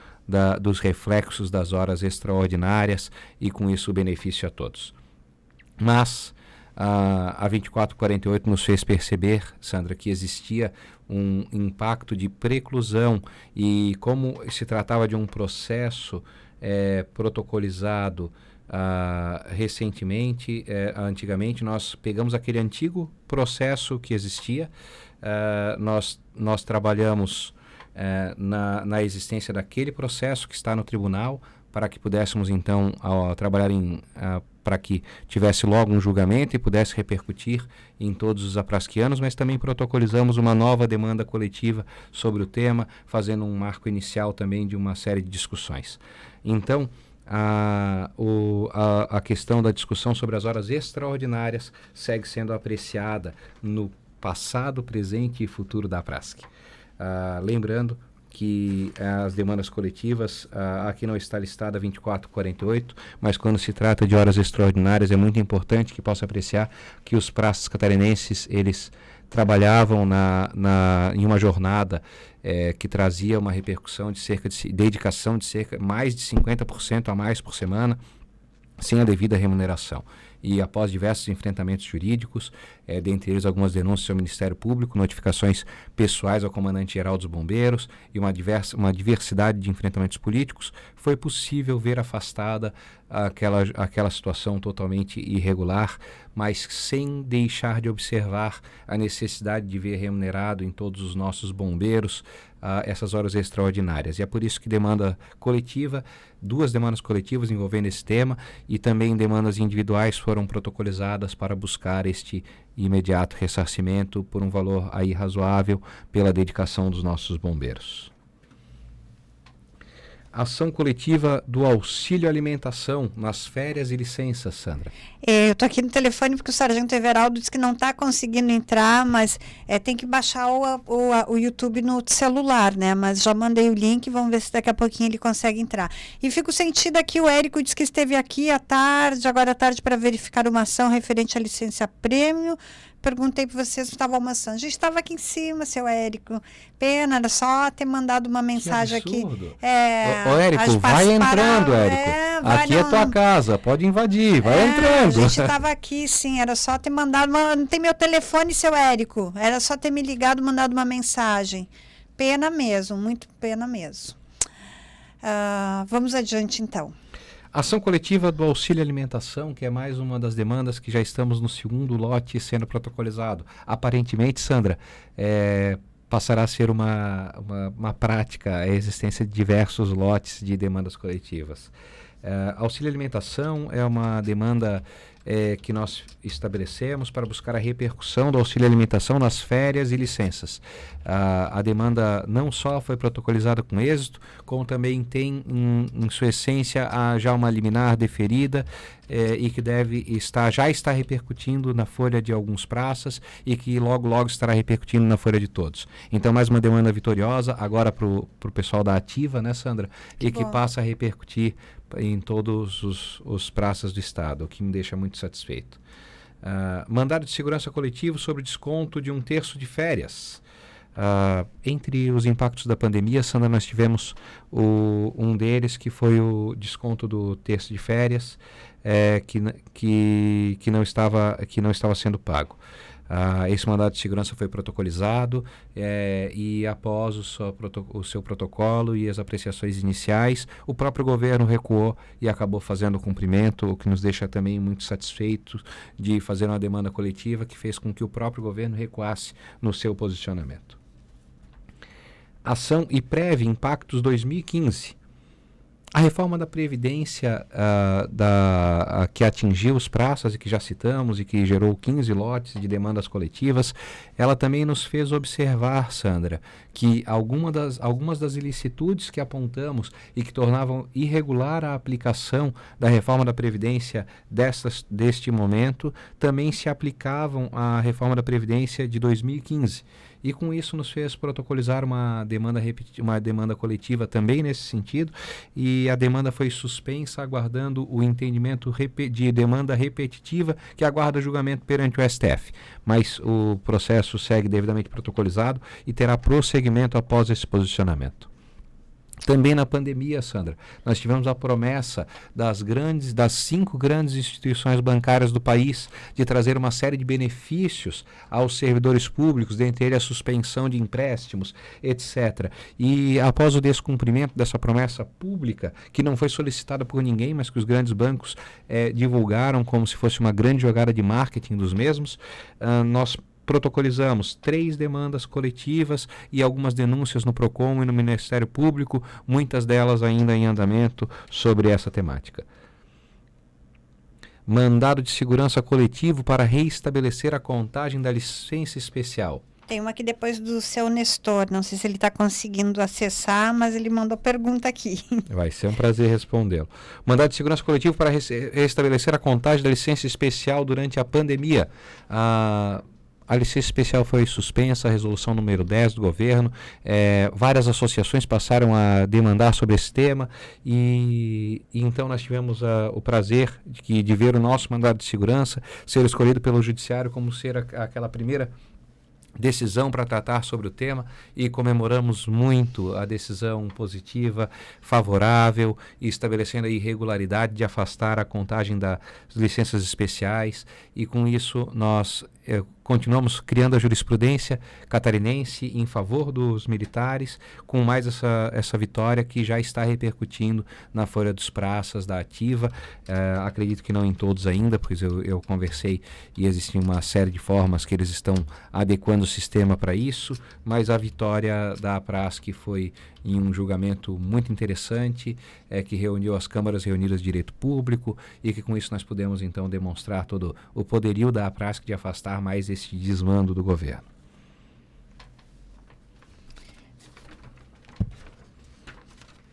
dos reflexos das horas extraordinárias e com isso o benefício a todos. Mas a 2448 nos fez perceber, Sandra, que existia um impacto de preclusão e como se tratava de um processo protocolizado recentemente, antigamente nós pegamos aquele antigo processo que existia, nós trabalhamos na existência daquele processo que está no tribunal para que pudéssemos então trabalhar para que tivesse logo um julgamento e pudesse repercutir em todos os aprasquianos, mas também protocolizamos uma nova demanda coletiva sobre o tema, fazendo um marco inicial também de uma série de discussões. Então, a questão da discussão sobre as horas extraordinárias segue sendo apreciada no passado, presente e futuro da Aprasc. Lembrando que as demandas coletivas, aqui não está listada 2448, mas quando se trata de horas extraordinárias é muito importante que possa apreciar que os praças catarinenses, eles trabalhavam em uma jornada que trazia uma repercussão de dedicação de mais de 50% a mais por semana, sem a devida remuneração. E após diversos enfrentamentos jurídicos, dentre eles algumas denúncias ao Ministério Público, notificações pessoais ao Comandante-Geral dos Bombeiros e uma diversidade de enfrentamentos políticos, foi possível ver afastada aquela situação totalmente irregular, mas sem deixar de observar a necessidade de ver remunerado em todos os nossos bombeiros essas horas extraordinárias. E é por isso que demanda coletiva, 2 demandas coletivas envolvendo esse tema e também demandas individuais foram protocolizadas para buscar este imediato ressarcimento por um valor aí razoável pela dedicação dos nossos bombeiros. Ação coletiva do auxílio alimentação nas férias e licenças, Sandra.
Eu estou aqui no telefone porque o Sargento Everaldo disse que não está conseguindo entrar, mas tem que baixar o YouTube no celular, né? Mas já mandei o link, vamos ver se daqui a pouquinho ele consegue entrar. E fico sentida aqui, o Érico disse que esteve aqui agora à tarde, para verificar uma ação referente à licença prêmio. Perguntei para vocês se estavam almoçando. A gente estava aqui em cima, seu Érico. Pena, era só ter mandado uma mensagem aqui.
Ô, Érico, vai entrando, Érico. Aqui é tua casa, pode invadir, vai entrando.
A gente estava aqui, sim, era só ter mandado. Não tem meu telefone, seu Érico. Era só ter me ligado, mandado uma mensagem. Pena mesmo, muito pena mesmo. Vamos adiante, então.
Ação coletiva do auxílio alimentação, que é mais uma das demandas que já estamos no segundo lote sendo protocolizado. Aparentemente, Sandra, passará a ser uma prática a existência de diversos lotes de demandas coletivas. Auxílio alimentação é uma demanda que nós estabelecemos para buscar a repercussão do auxílio alimentação nas férias e licenças. A demanda não só foi protocolizada com êxito, como também tem em sua essência já uma liminar deferida e que já está repercutindo na folha de alguns praças e que logo estará repercutindo na folha de todos. Então, mais uma demanda vitoriosa agora para o pessoal da Ativa, né, Sandra? Que passa a repercutir em todos os praças do Estado, o que me deixa muito satisfeito. Mandado de segurança coletivo sobre desconto de 1/3 de férias. Entre os impactos da pandemia, Sandra, nós tivemos um deles que foi o desconto do 1/3 de férias que não estava sendo pago. Esse mandado de segurança foi protocolizado e após o seu protocolo e as apreciações iniciais, o próprio governo recuou e acabou fazendo o cumprimento, o que nos deixa também muito satisfeitos de fazer uma demanda coletiva que fez com que o próprio governo recuasse no seu posicionamento. Ação e prévia impactos 2015. A reforma da Previdência que atingiu os praças e que já citamos e que gerou 15 lotes de demandas coletivas, ela também nos fez observar, Sandra, que algumas das ilicitudes que apontamos e que tornavam irregular a aplicação da reforma da Previdência deste momento também se aplicavam à reforma da Previdência de 2015. E com isso nos fez protocolizar uma demanda coletiva também nesse sentido, e a demanda foi suspensa aguardando o entendimento de demanda repetitiva que aguarda julgamento perante o STF. Mas o processo segue devidamente protocolizado e terá prosseguimento após esse posicionamento. Também na pandemia, Sandra, nós tivemos a promessa das 5 grandes instituições bancárias do país de trazer uma série de benefícios aos servidores públicos, dentre eles a suspensão de empréstimos, etc. E após o descumprimento dessa promessa pública, que não foi solicitada por ninguém, mas que os grandes bancos divulgaram como se fosse uma grande jogada de marketing dos mesmos, nós protocolizamos 3 demandas coletivas e algumas denúncias no PROCON e no Ministério Público, muitas delas ainda em andamento sobre essa temática. Mandado de segurança coletivo para reestabelecer a contagem da licença especial.
Tem uma aqui depois do seu Nestor, não sei se ele está conseguindo acessar, mas ele mandou pergunta aqui.
Vai ser um prazer respondê-lo. Mandado de segurança coletivo para restabelecer a contagem da licença especial durante a pandemia. A licença especial foi suspensa, a resolução número 10 do governo. Várias associações passaram a demandar sobre esse tema e então nós tivemos o prazer de ver o nosso mandado de segurança ser escolhido pelo Judiciário como ser aquela primeira decisão para tratar sobre o tema e comemoramos muito a decisão positiva, favorável e estabelecendo a irregularidade de afastar a contagem das licenças especiais e com isso nós continuamos criando a jurisprudência catarinense em favor dos militares, com mais essa vitória que já está repercutindo na Folha dos Praças da Ativa. Acredito que não em todos ainda, pois eu conversei e existe uma série de formas que eles estão adequando o sistema para isso, mas a vitória da APRASC foi em um julgamento muito interessante, que reuniu as câmaras reunidas de direito público e que com isso nós pudemos então demonstrar todo o poderio da APRASC de afastar mais esse desmando do governo.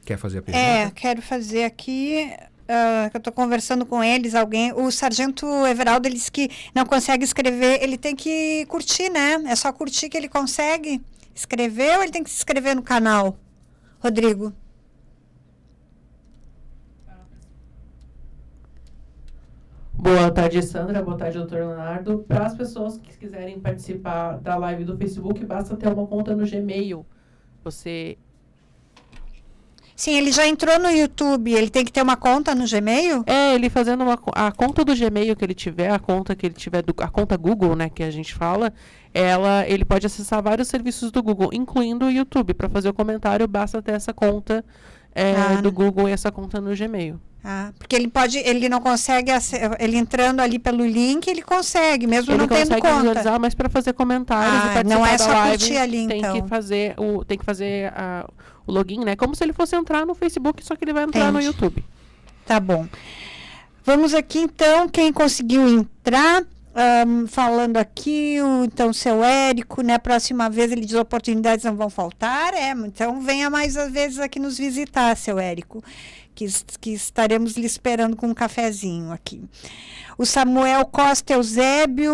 Quer fazer a pergunta?
Quero fazer aqui, que eu estou conversando com eles, o sargento Everaldo, ele disse que não consegue escrever, ele tem que curtir, né? É só curtir que ele consegue escrever ou ele tem que se inscrever no canal? Rodrigo.
Boa tarde, Sandra. Boa tarde, doutor Leonardo. Para as pessoas que quiserem participar da live do Facebook, basta ter uma conta no Gmail.
Sim, ele já entrou no YouTube, ele tem que ter uma conta no Gmail?
Ele fazendo a conta do Gmail que ele tiver, a conta Google, né, que a gente fala, ele pode acessar vários serviços do Google, incluindo o YouTube. Para fazer o comentário, basta ter essa conta do Google e essa conta no Gmail.
Porque ele não consegue, ele entrando ali pelo link, ele consegue, mesmo não tendo conta.
Ele consegue visualizar, mas para fazer comentários e participar
não é só
da live,
curtir ali, então.
Tem que fazer o login, né? Como se ele fosse entrar no Facebook, só que ele vai entrar no YouTube.
Tá bom. Vamos aqui, então, quem conseguiu entrar, falando aqui, então, o seu Érico, né? Próxima vez ele diz oportunidades não vão faltar, então venha mais vezes aqui nos visitar, seu Érico. Que estaremos lhe esperando com um cafezinho aqui. O Samuel Costa Eusébio,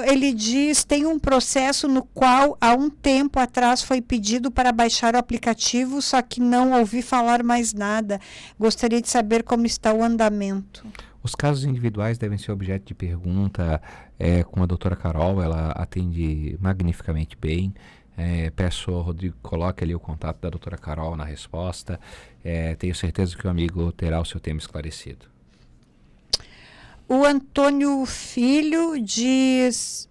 ele diz, tem um processo no qual há um tempo atrás foi pedido para baixar o aplicativo, só que não ouvi falar mais nada. Gostaria de saber como está o andamento.
Os casos individuais devem ser objeto de pergunta com a doutora Carol, ela atende magnificamente bem. Peço ao Rodrigo que coloque ali o contato da doutora Carol na resposta. Tenho certeza que o amigo terá o seu tema esclarecido.
O Antônio Filho diz,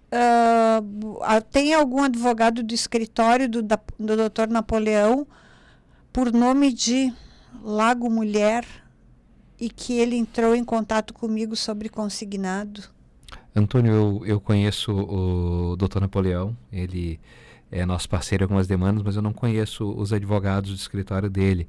tem algum advogado do escritório do doutor Napoleão por nome de Lago Mulher e que ele entrou em contato comigo sobre consignado?
Antônio, eu conheço o doutor Napoleão, ele é nosso parceiro em algumas demandas, mas eu não conheço os advogados do escritório dele.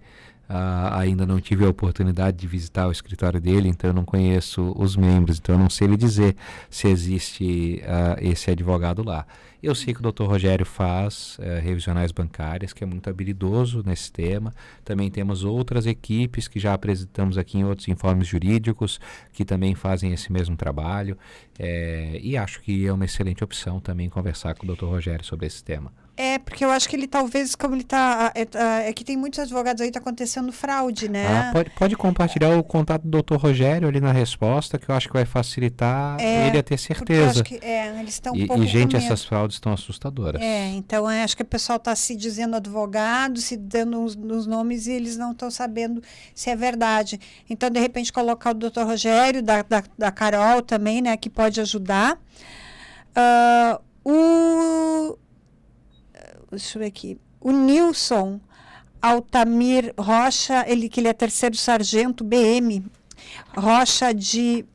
Ainda não tive a oportunidade de visitar o escritório dele, então eu não conheço os membros, então eu não sei lhe dizer se existe esse advogado lá. Eu sei que o Dr. Rogério faz revisionais bancárias, que é muito habilidoso nesse tema. Também temos outras equipes que já apresentamos aqui em outros informes jurídicos, que também fazem esse mesmo trabalho. E acho que é uma excelente opção também conversar com o Dr. Rogério sobre esse tema.
Porque eu acho que ele talvez, como ele está... que tem muitos advogados aí, está acontecendo fraude, né?
Pode compartilhar o contato do Dr. Rogério ali na resposta, que eu acho que vai facilitar ele a ter certeza.
Eu acho que, eles estão um pouco
gente, essas fraudes estão assustadoras.
Então acho que o pessoal está se dizendo advogado, se dando os nomes e eles não estão sabendo se é verdade. Então, de repente, colocar o Dr. Rogério, da Carol também, né, que pode ajudar. Deixa eu ver aqui. O Nilson Altamir Rocha, que ele é terceiro sargento BM, Rocha de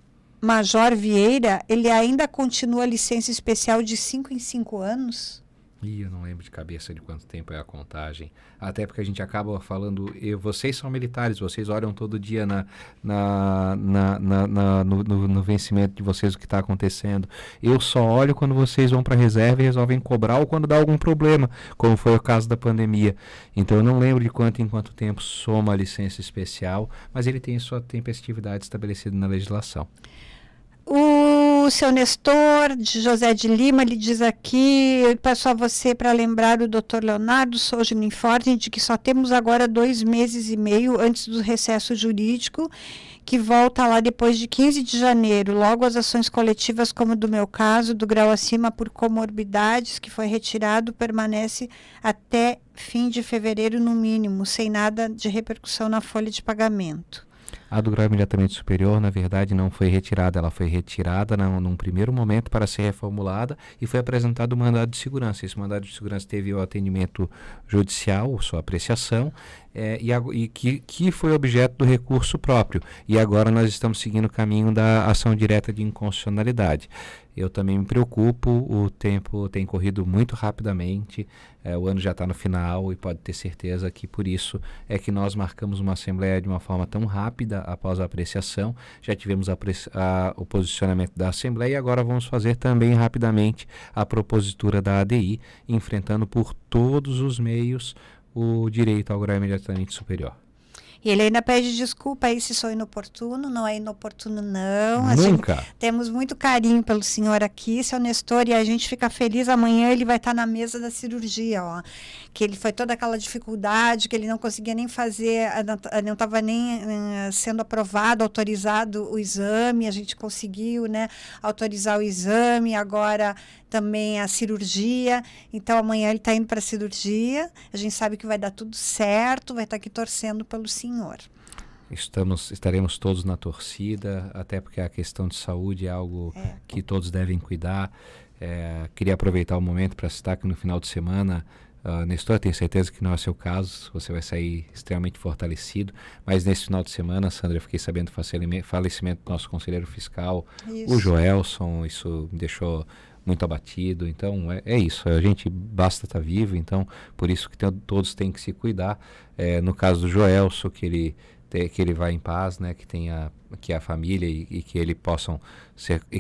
Major Vieira, ele ainda continua a licença especial de 5 em 5 anos?
Eu não lembro de cabeça de quanto tempo é a contagem. Até porque a gente acaba falando, vocês são militares, vocês olham todo dia no vencimento de vocês o que está acontecendo. Eu só olho quando vocês vão para a reserva e resolvem cobrar ou quando dá algum problema, como foi o caso da pandemia. Então eu não lembro de quanto em quanto tempo soma a licença especial, mas ele tem sua tempestividade estabelecida na legislação.
O seu Nestor, de José de Lima, ele diz aqui, eu peço a você para lembrar o Dr. Leonardo Souza Linforte de que só temos agora 2 meses e meio antes do recesso jurídico, que volta lá depois de 15 de janeiro. Logo, as ações coletivas, como do meu caso, do grau acima por comorbidades, que foi retirado, permanece até fim de fevereiro no mínimo, sem nada de repercussão na folha de pagamento.
A do grau imediatamente superior, na verdade, não foi retirada. Ela foi retirada num primeiro momento para ser reformulada e foi apresentado o mandado de segurança. Esse mandado de segurança teve o atendimento judicial, sua apreciação, que foi objeto do recurso próprio. E agora nós estamos seguindo o caminho da ação direta de inconstitucionalidade. Eu também me preocupo, o tempo tem corrido muito rapidamente, o ano já está no final e pode ter certeza que por isso é que nós marcamos uma assembleia de uma forma tão rápida após a apreciação. Já tivemos o posicionamento da assembleia e agora vamos fazer também rapidamente a propositura da ADI, enfrentando por todos os meios o direito ao grau imediatamente superior.
E ele ainda pede desculpa aí se sou inoportuno, não é inoportuno não.
Nunca.
Temos muito carinho pelo senhor aqui, seu Nestor, e a gente fica feliz. Amanhã ele vai estar na mesa da cirurgia, ó. Que ele foi toda aquela dificuldade, que ele não conseguia nem fazer, não estava nem sendo aprovado, autorizado o exame, a gente conseguiu, né, autorizar o exame, agora também a cirurgia. Então amanhã ele está indo para a cirurgia, a gente sabe que vai dar tudo certo, vai estar aqui torcendo pelo senhor.
Estaremos todos na torcida, até porque a questão de saúde é algo que todos devem cuidar. Queria aproveitar o momento para citar que no final de semana, Nestor, tenho certeza que não é seu caso, você vai sair extremamente fortalecido, mas nesse final de semana, Sandra, eu fiquei sabendo do falecimento do nosso conselheiro fiscal, o Joelson. Isso me deixou muito abatido. Então é isso, a gente basta estar vivo, então por isso que todos têm que se cuidar. No caso do Joelson, que ele vá em paz, né, que a família e que ele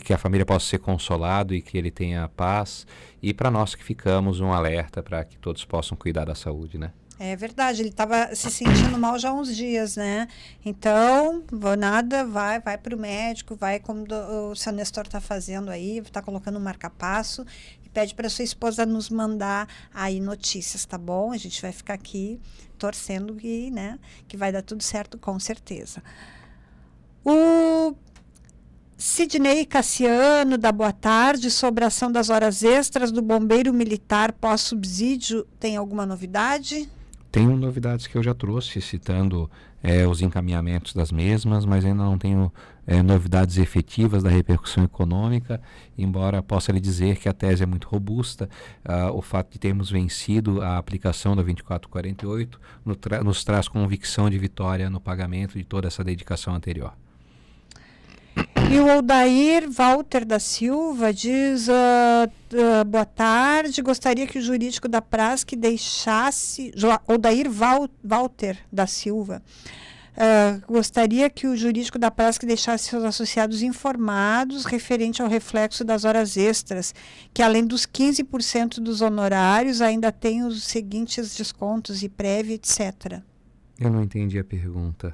que a família possa ser consolado e que ele tenha paz, e para nós que ficamos um alerta para que todos possam cuidar da saúde, né?
É verdade, ele estava se sentindo mal já há uns dias, né? Então, vai para o médico, vai como o seu Nestor está fazendo aí, está colocando um marca-passo e pede para sua esposa nos mandar aí notícias, tá bom? A gente vai ficar aqui torcendo que vai dar tudo certo, com certeza. O Sidney Cassiano, da boa tarde, sobre a ação das horas extras do bombeiro militar pós-subsídio, tem alguma novidade?
Tenho novidades que eu já trouxe, citando os encaminhamentos das mesmas, mas ainda não tenho novidades efetivas da repercussão econômica, embora possa lhe dizer que a tese é muito robusta. O fato de termos vencido a aplicação da 2448 nos traz convicção de vitória no pagamento de toda essa dedicação anterior.
E o Odair Walter da Silva diz, boa tarde, gostaria que o jurídico da Prasc deixasse, Odair Walter da Silva, gostaria que o jurídico da Prasc deixasse seus associados informados referente ao reflexo das horas extras, que além dos 15% dos honorários, ainda tem os seguintes descontos e prévia, etc.
Eu não entendi a pergunta.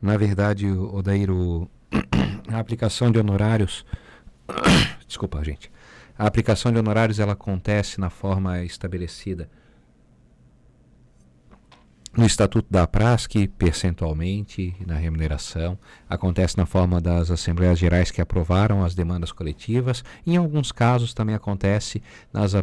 Na verdade, Odair, a aplicação de honorários, desculpa, gente. A aplicação de honorários, ela acontece na forma estabelecida no Estatuto da Prasc, percentualmente na remuneração. Acontece na forma das Assembleias Gerais que aprovaram as demandas coletivas. Em alguns casos também acontece nas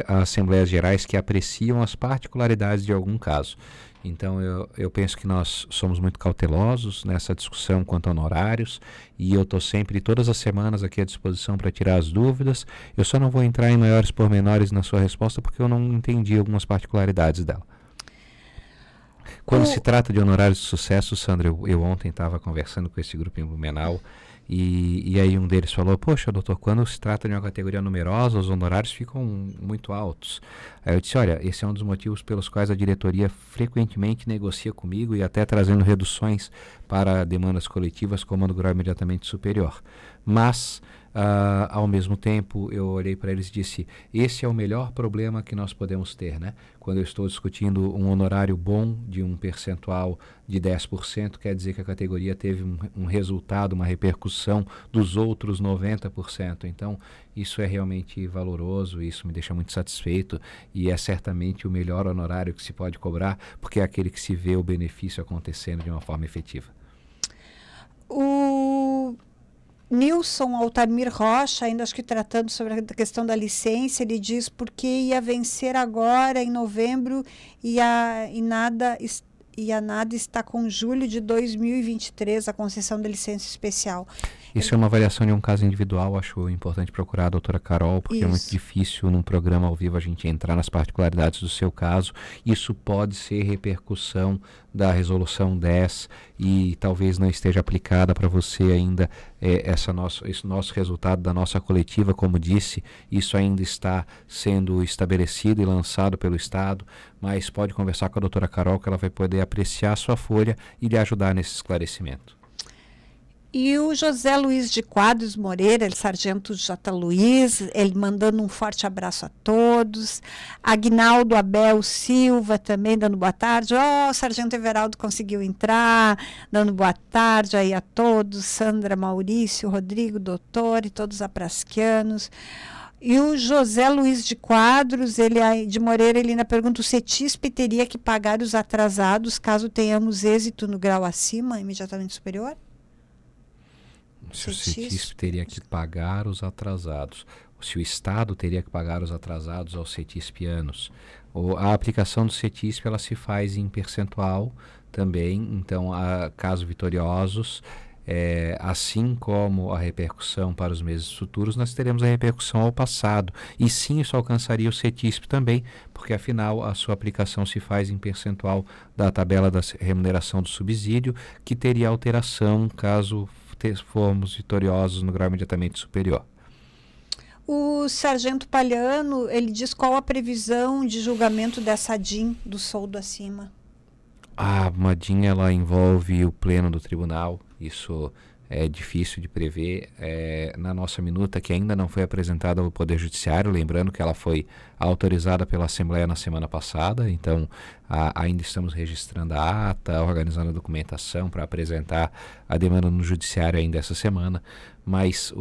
Assembleias Gerais que apreciam as particularidades de algum caso. Então eu penso que nós somos muito cautelosos nessa discussão quanto a honorários, e eu estou sempre, todas as semanas, aqui à disposição para tirar as dúvidas. Eu só não vou entrar em maiores pormenores na sua resposta porque eu não entendi algumas particularidades dela. Quando se trata de honorários de sucesso, Sandra, eu ontem estava conversando com esse grupo em Blumenau E aí um deles falou, poxa, doutor, quando se trata de uma categoria numerosa, os honorários ficam muito altos. Aí eu disse, olha, esse é um dos motivos pelos quais a diretoria frequentemente negocia comigo e até trazendo reduções para demandas coletivas como a do grau imediatamente superior. Mas, ao mesmo tempo, eu olhei para eles e disse, esse é o melhor problema que nós podemos ter, né? Quando eu estou discutindo um honorário bom de um percentual de 10%, quer dizer que a categoria teve um resultado, uma repercussão dos outros 90%. Então, isso é realmente valoroso, isso me deixa muito satisfeito e é certamente o melhor honorário que se pode cobrar, porque é aquele que se vê o benefício acontecendo de uma forma efetiva.
O Nilson Altamir Rocha, ainda acho que tratando sobre a questão da licença, ele diz porque ia vencer agora em novembro e a nada está com julho de 2023, a concessão da licença especial.
Isso é uma avaliação de um caso individual, acho importante procurar a doutora Carol, porque é muito difícil num programa ao vivo a gente entrar nas particularidades do seu caso. Isso pode ser repercussão da resolução 10 e talvez não esteja aplicada para você ainda esse nosso resultado da nossa coletiva, como disse, isso ainda está sendo estabelecido e lançado pelo Estado, mas pode conversar com a doutora Carol que ela vai poder apreciar a sua folha e lhe ajudar nesse esclarecimento.
E o José Luiz de Quadros Moreira, ele sargento J. Luiz, ele mandando um forte abraço a todos. Agnaldo Abel Silva também dando boa tarde. O sargento Everaldo conseguiu entrar, dando boa tarde aí a todos. Sandra, Maurício, Rodrigo, doutor e todos aprasquianos. E o José Luiz de Quadros, de Moreira, ele ainda pergunta, o CETISP teria que pagar os atrasados caso tenhamos êxito no grau acima, imediatamente superior?
Se o CETISP teria que pagar os atrasados, se o Estado teria que pagar os atrasados aos CETISPianos. A aplicação do CETISP ela se faz em percentual também, então, caso vitoriosos, assim como a repercussão para os meses futuros, nós teremos a repercussão ao passado. E sim, isso alcançaria o CETISP também, porque afinal a sua aplicação se faz em percentual da tabela da remuneração do subsídio, que teria alteração caso formos vitoriosos no grau imediatamente superior.
O sargento Palhano, ele diz qual a previsão de julgamento dessa DIN do soldo acima.
Uma DIN ela envolve o pleno do tribunal, isso é difícil de prever. Na nossa minuta, que ainda não foi apresentada ao Poder Judiciário, lembrando que ela foi autorizada pela Assembleia na semana passada, então ainda estamos registrando a ata, organizando a documentação para apresentar a demanda no Judiciário ainda essa semana, mas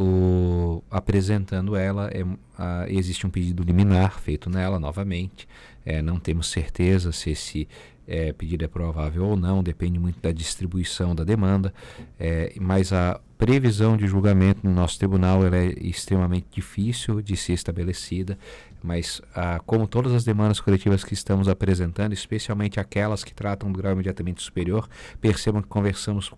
apresentando ela, existe um pedido liminar feito nela novamente, não temos certeza se esse pedido é provável ou não, depende muito da distribuição da demanda, mas a previsão de julgamento no nosso tribunal ela é extremamente difícil de ser estabelecida, mas como todas as demandas coletivas que estamos apresentando, especialmente aquelas que tratam do grau imediatamente superior, percebam que conversamos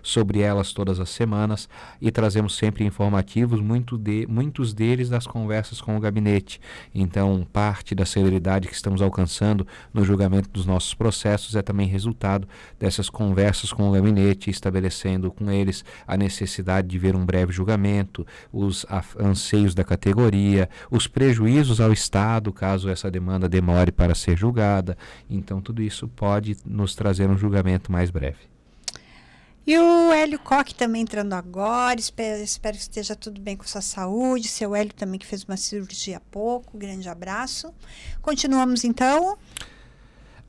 sobre elas todas as semanas e trazemos sempre informativos, muitos deles das conversas com o gabinete. Então, parte da celeridade que estamos alcançando no julgamento dos nossos processos é também resultado dessas conversas com o gabinete, estabelecendo com eles a necessidade de ver um breve julgamento, os anseios da categoria, os prejuízos ao Estado, caso essa demanda demore para ser julgada. Então, tudo isso pode nos trazer um julgamento mais breve.
E o Hélio Koch também entrando agora, espero que esteja tudo bem com sua saúde. Seu Hélio também que fez uma cirurgia há pouco, grande abraço. Continuamos então.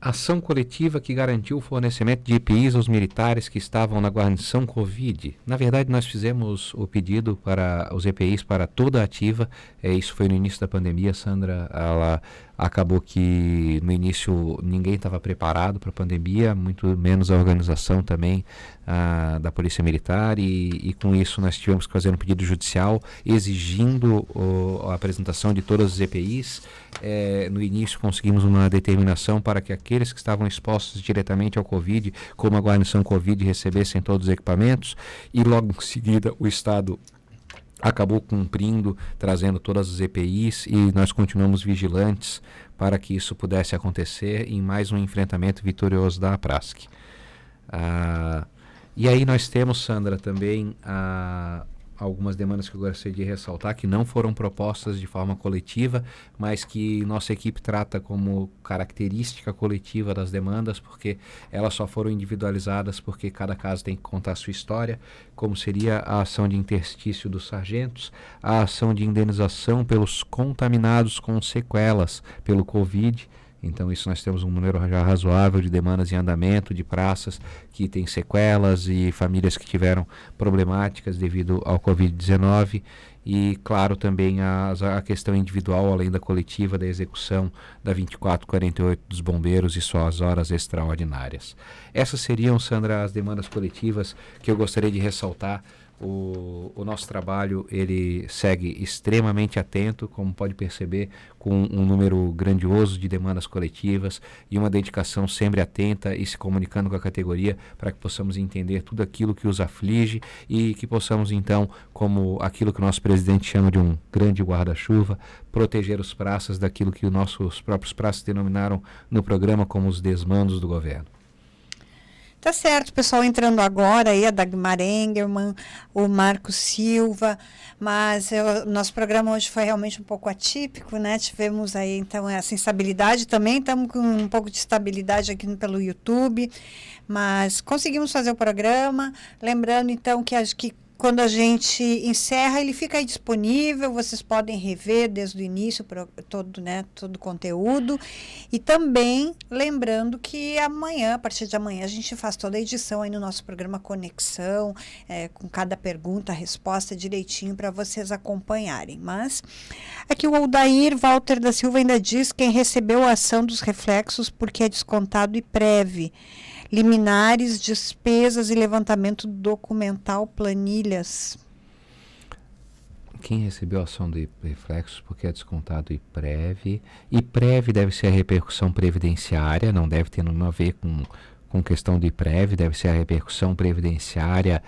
Ação coletiva que garantiu o fornecimento de EPIs aos militares que estavam na guarnição Covid. Na verdade, nós fizemos o pedido para os EPIs para toda a ativa. Isso foi no início da pandemia, Sandra. Ela acabou que no início ninguém estava preparado para a pandemia, muito menos a organização também da Polícia Militar, e com isso nós tivemos que fazer um pedido judicial exigindo a apresentação de todas as EPIs. No início conseguimos uma determinação para que aqueles que estavam expostos diretamente ao Covid, como a guarnição Covid, recebessem todos os equipamentos, e logo em seguida o Estado acabou cumprindo, trazendo todas as EPIs, e nós continuamos vigilantes para que isso pudesse acontecer em mais um enfrentamento vitorioso da APRASC. E aí nós temos, Sandra, também algumas demandas que eu gostaria de ressaltar, que não foram propostas de forma coletiva, mas que nossa equipe trata como característica coletiva das demandas, porque elas só foram individualizadas porque cada caso tem que contar a sua história, como seria a ação de interstício dos sargentos, a ação de indenização pelos contaminados com sequelas pelo Covid. Então isso nós temos um número já razoável de demandas em andamento, de praças que têm sequelas e famílias que tiveram problemáticas devido ao Covid-19 e, claro, também a questão individual, além da coletiva, da execução da 2448 dos bombeiros e suas horas extraordinárias. Essas seriam, Sandra, as demandas coletivas que eu gostaria de ressaltar. O nosso trabalho ele segue extremamente atento, como pode perceber, com um número grandioso de demandas coletivas e uma dedicação sempre atenta e se comunicando com a categoria para que possamos entender tudo aquilo que os aflige e que possamos então, como aquilo que o nosso presidente chama de um grande guarda-chuva, proteger os praças daquilo que os nossos próprios praças denominaram no programa como os desmandos do governo.
Tá certo, pessoal entrando agora aí, a Dagmar Engelmann, o Marco Silva, mas nosso programa hoje foi realmente um pouco atípico, né? Tivemos aí então essa instabilidade também, estamos com um pouco de estabilidade aqui pelo YouTube, mas conseguimos fazer o programa, lembrando então que quando a gente encerra, ele fica aí disponível, vocês podem rever desde o início todo o conteúdo. E também lembrando que amanhã, a partir de amanhã, a gente faz toda a edição aí no nosso programa Conexão, com cada pergunta, resposta direitinho para vocês acompanharem. Mas aqui o Aldair Walter da Silva ainda diz: quem recebeu a ação dos reflexos porque é descontado e prévio. Liminares, despesas e levantamento documental, planilhas.
Quem recebeu a ação de reflexos porque é descontado IPREV. IPREV deve ser a repercussão previdenciária, não deve ter nada a ver com questão do IPREV, deve ser a repercussão previdenciária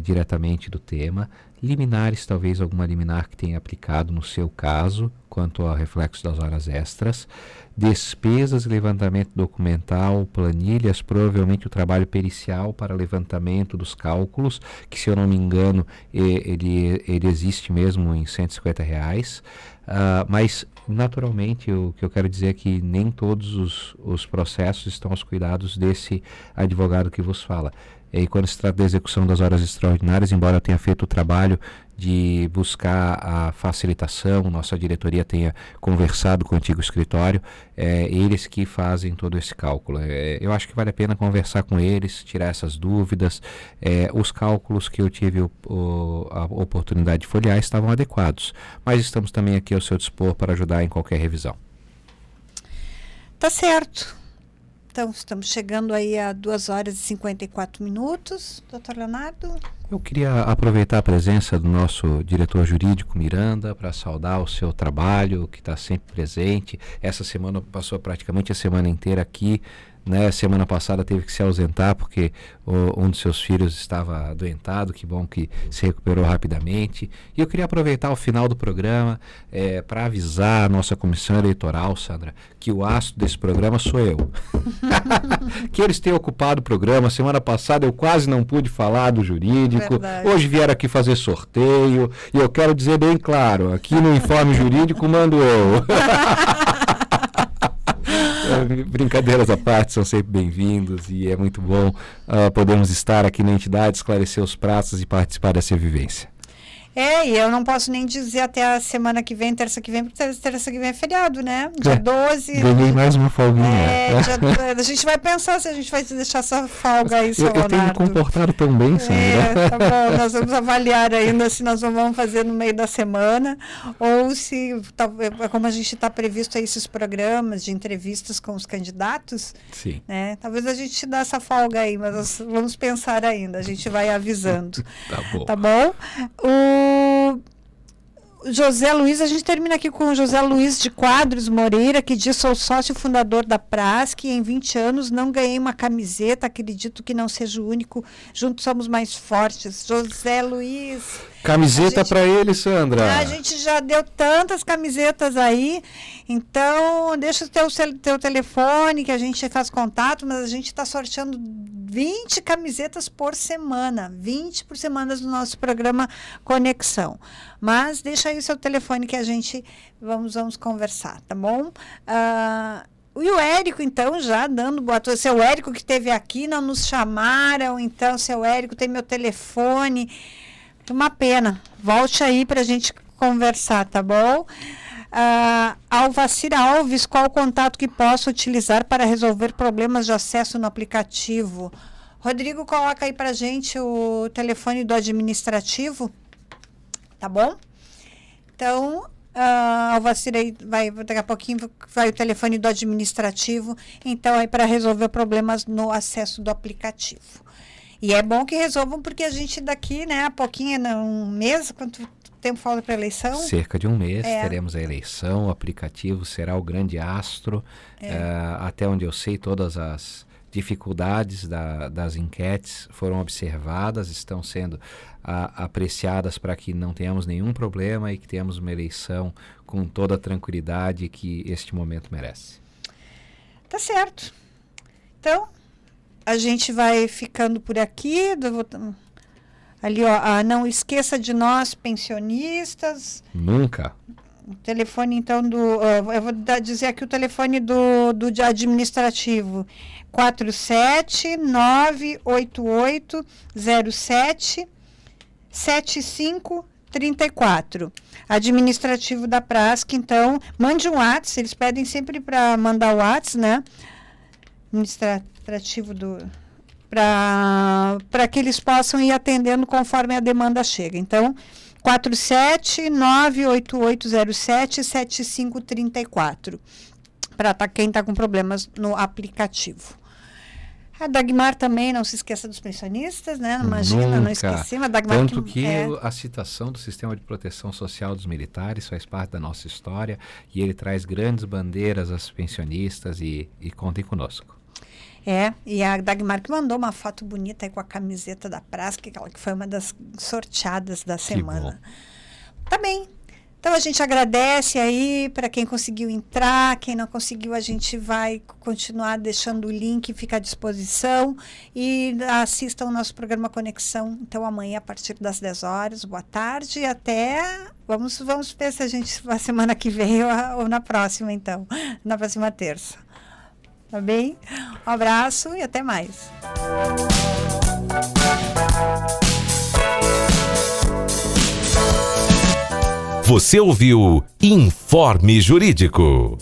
diretamente do tema. Liminares, talvez alguma liminar que tenha aplicado no seu caso, quanto ao reflexo das horas extras. Despesas, levantamento documental, planilhas, provavelmente o trabalho pericial para levantamento dos cálculos, que, se eu não me engano, ele existe mesmo em R$150. Mas, naturalmente, o que eu quero dizer é que nem todos os processos estão aos cuidados desse advogado que vos fala. E quando se trata da execução das horas extraordinárias, embora eu tenha feito o trabalho de buscar a facilitação, nossa diretoria tenha conversado com o antigo escritório, eles que fazem todo esse cálculo. Eu acho que vale a pena conversar com eles, tirar essas dúvidas. Os cálculos que eu tive a oportunidade de folhear estavam adequados, mas estamos também aqui ao seu dispor para ajudar em qualquer revisão.
Tá certo. Então, estamos chegando aí a 2h54. Doutor Leonardo?
Eu queria aproveitar a presença do nosso diretor jurídico, Miranda, para saudar o seu trabalho, que está sempre presente. Essa semana passou praticamente a semana inteira aqui, né? Semana passada teve que se ausentar porque um dos seus filhos estava adoentado. Que bom que se recuperou rapidamente. E eu queria aproveitar o final do programa para avisar a nossa comissão eleitoral, Sandra, que o astro desse programa sou eu. Que eles têm ocupado o programa. Semana passada eu quase não pude falar do jurídico. Verdade. Hoje vieram aqui fazer sorteio. E eu quero dizer bem claro, aqui no Informe Jurídico mando eu. Brincadeiras à parte, são sempre bem-vindos e é muito bom podermos estar aqui na entidade, esclarecer os pratos e participar dessa vivência.
E eu não posso nem dizer até a semana que vem, terça que vem, porque terça que vem é feriado, né? Dia 12.
Ganhei mais uma folguinha.
A gente vai pensar se a gente vai deixar essa folga aí, seu Leonardo.
Eu tenho me comportado tão bem, Sandra.
Tá bom, nós vamos avaliar ainda se nós vamos fazer no meio da semana ou se, como a gente está previsto aí esses programas de entrevistas com os candidatos,
sim,
né? Talvez a gente dê essa folga aí, mas nós vamos pensar ainda, a gente vai avisando. Tá bom? O José Luiz, a gente termina aqui com o José Luiz de Quadros Moreira, que diz: sou sócio fundador da Prasc e em 20 anos não ganhei uma camiseta, acredito que não seja o único, juntos somos mais fortes. José Luiz...
Camiseta para ele, Sandra.
A gente já deu tantas camisetas aí, então deixa o teu telefone que a gente faz contato, mas a gente está sorteando 20 camisetas por semana, 20 por semana do nosso programa Conexão. Mas deixa aí o seu telefone que a gente vamos conversar, tá bom? E o Érico, então, já dando boa noite. Seu Érico que esteve aqui, não nos chamaram, então, seu Érico tem meu telefone. Uma pena. Volte aí para a gente conversar, tá bom? Alvacira Alves, qual o contato que posso utilizar para resolver problemas de acesso no aplicativo? Rodrigo, coloca aí para a gente o telefone do administrativo, tá bom? Então, Alvacira aí, daqui a pouquinho vai o telefone do administrativo, então aí para resolver problemas no acesso do aplicativo. E é bom que resolvam, porque a gente daqui, né, a pouquinho, um mês, quanto tempo falta para a eleição?
Cerca de um mês teremos a eleição, o aplicativo será o grande astro, até onde eu sei todas as dificuldades das enquetes foram observadas, estão sendo apreciadas para que não tenhamos nenhum problema e que tenhamos uma eleição com toda a tranquilidade que este momento merece.
Tá certo. Então, a gente vai ficando por aqui. Ali, ó, não esqueça de nós, pensionistas.
Nunca.
O telefone, então, eu vou dizer aqui o telefone do administrativo. 47988077534. Administrativo da Prasc, então, mande um WhatsApp, eles pedem sempre para mandar o WhatsApp, né? Administrativo para que eles possam ir atendendo conforme a demanda chega. Então, 47988077534. Para quem está com problemas no aplicativo. A Dagmar também, não se esqueça dos pensionistas, né? Imagina,
Nunca.
Não esqueci. Mas Dagmar
Tanto que a citação do Sistema de Proteção Social dos Militares faz parte da nossa história e ele traz grandes bandeiras aos pensionistas e contem conosco.
E a Dagmar que mandou uma foto bonita aí com a camiseta da Prasc, que foi uma das sorteadas da semana. Tá bem. Então a gente agradece aí para quem conseguiu entrar, quem não conseguiu a gente vai continuar deixando o link, fica à disposição e assistam o nosso programa Conexão, então amanhã a partir das 10 horas, boa tarde e até, vamos ver se a gente, na semana que vem ou na próxima então, na próxima terça. Tá bem? Um abraço e até mais.
Você ouviu Informe Jurídico.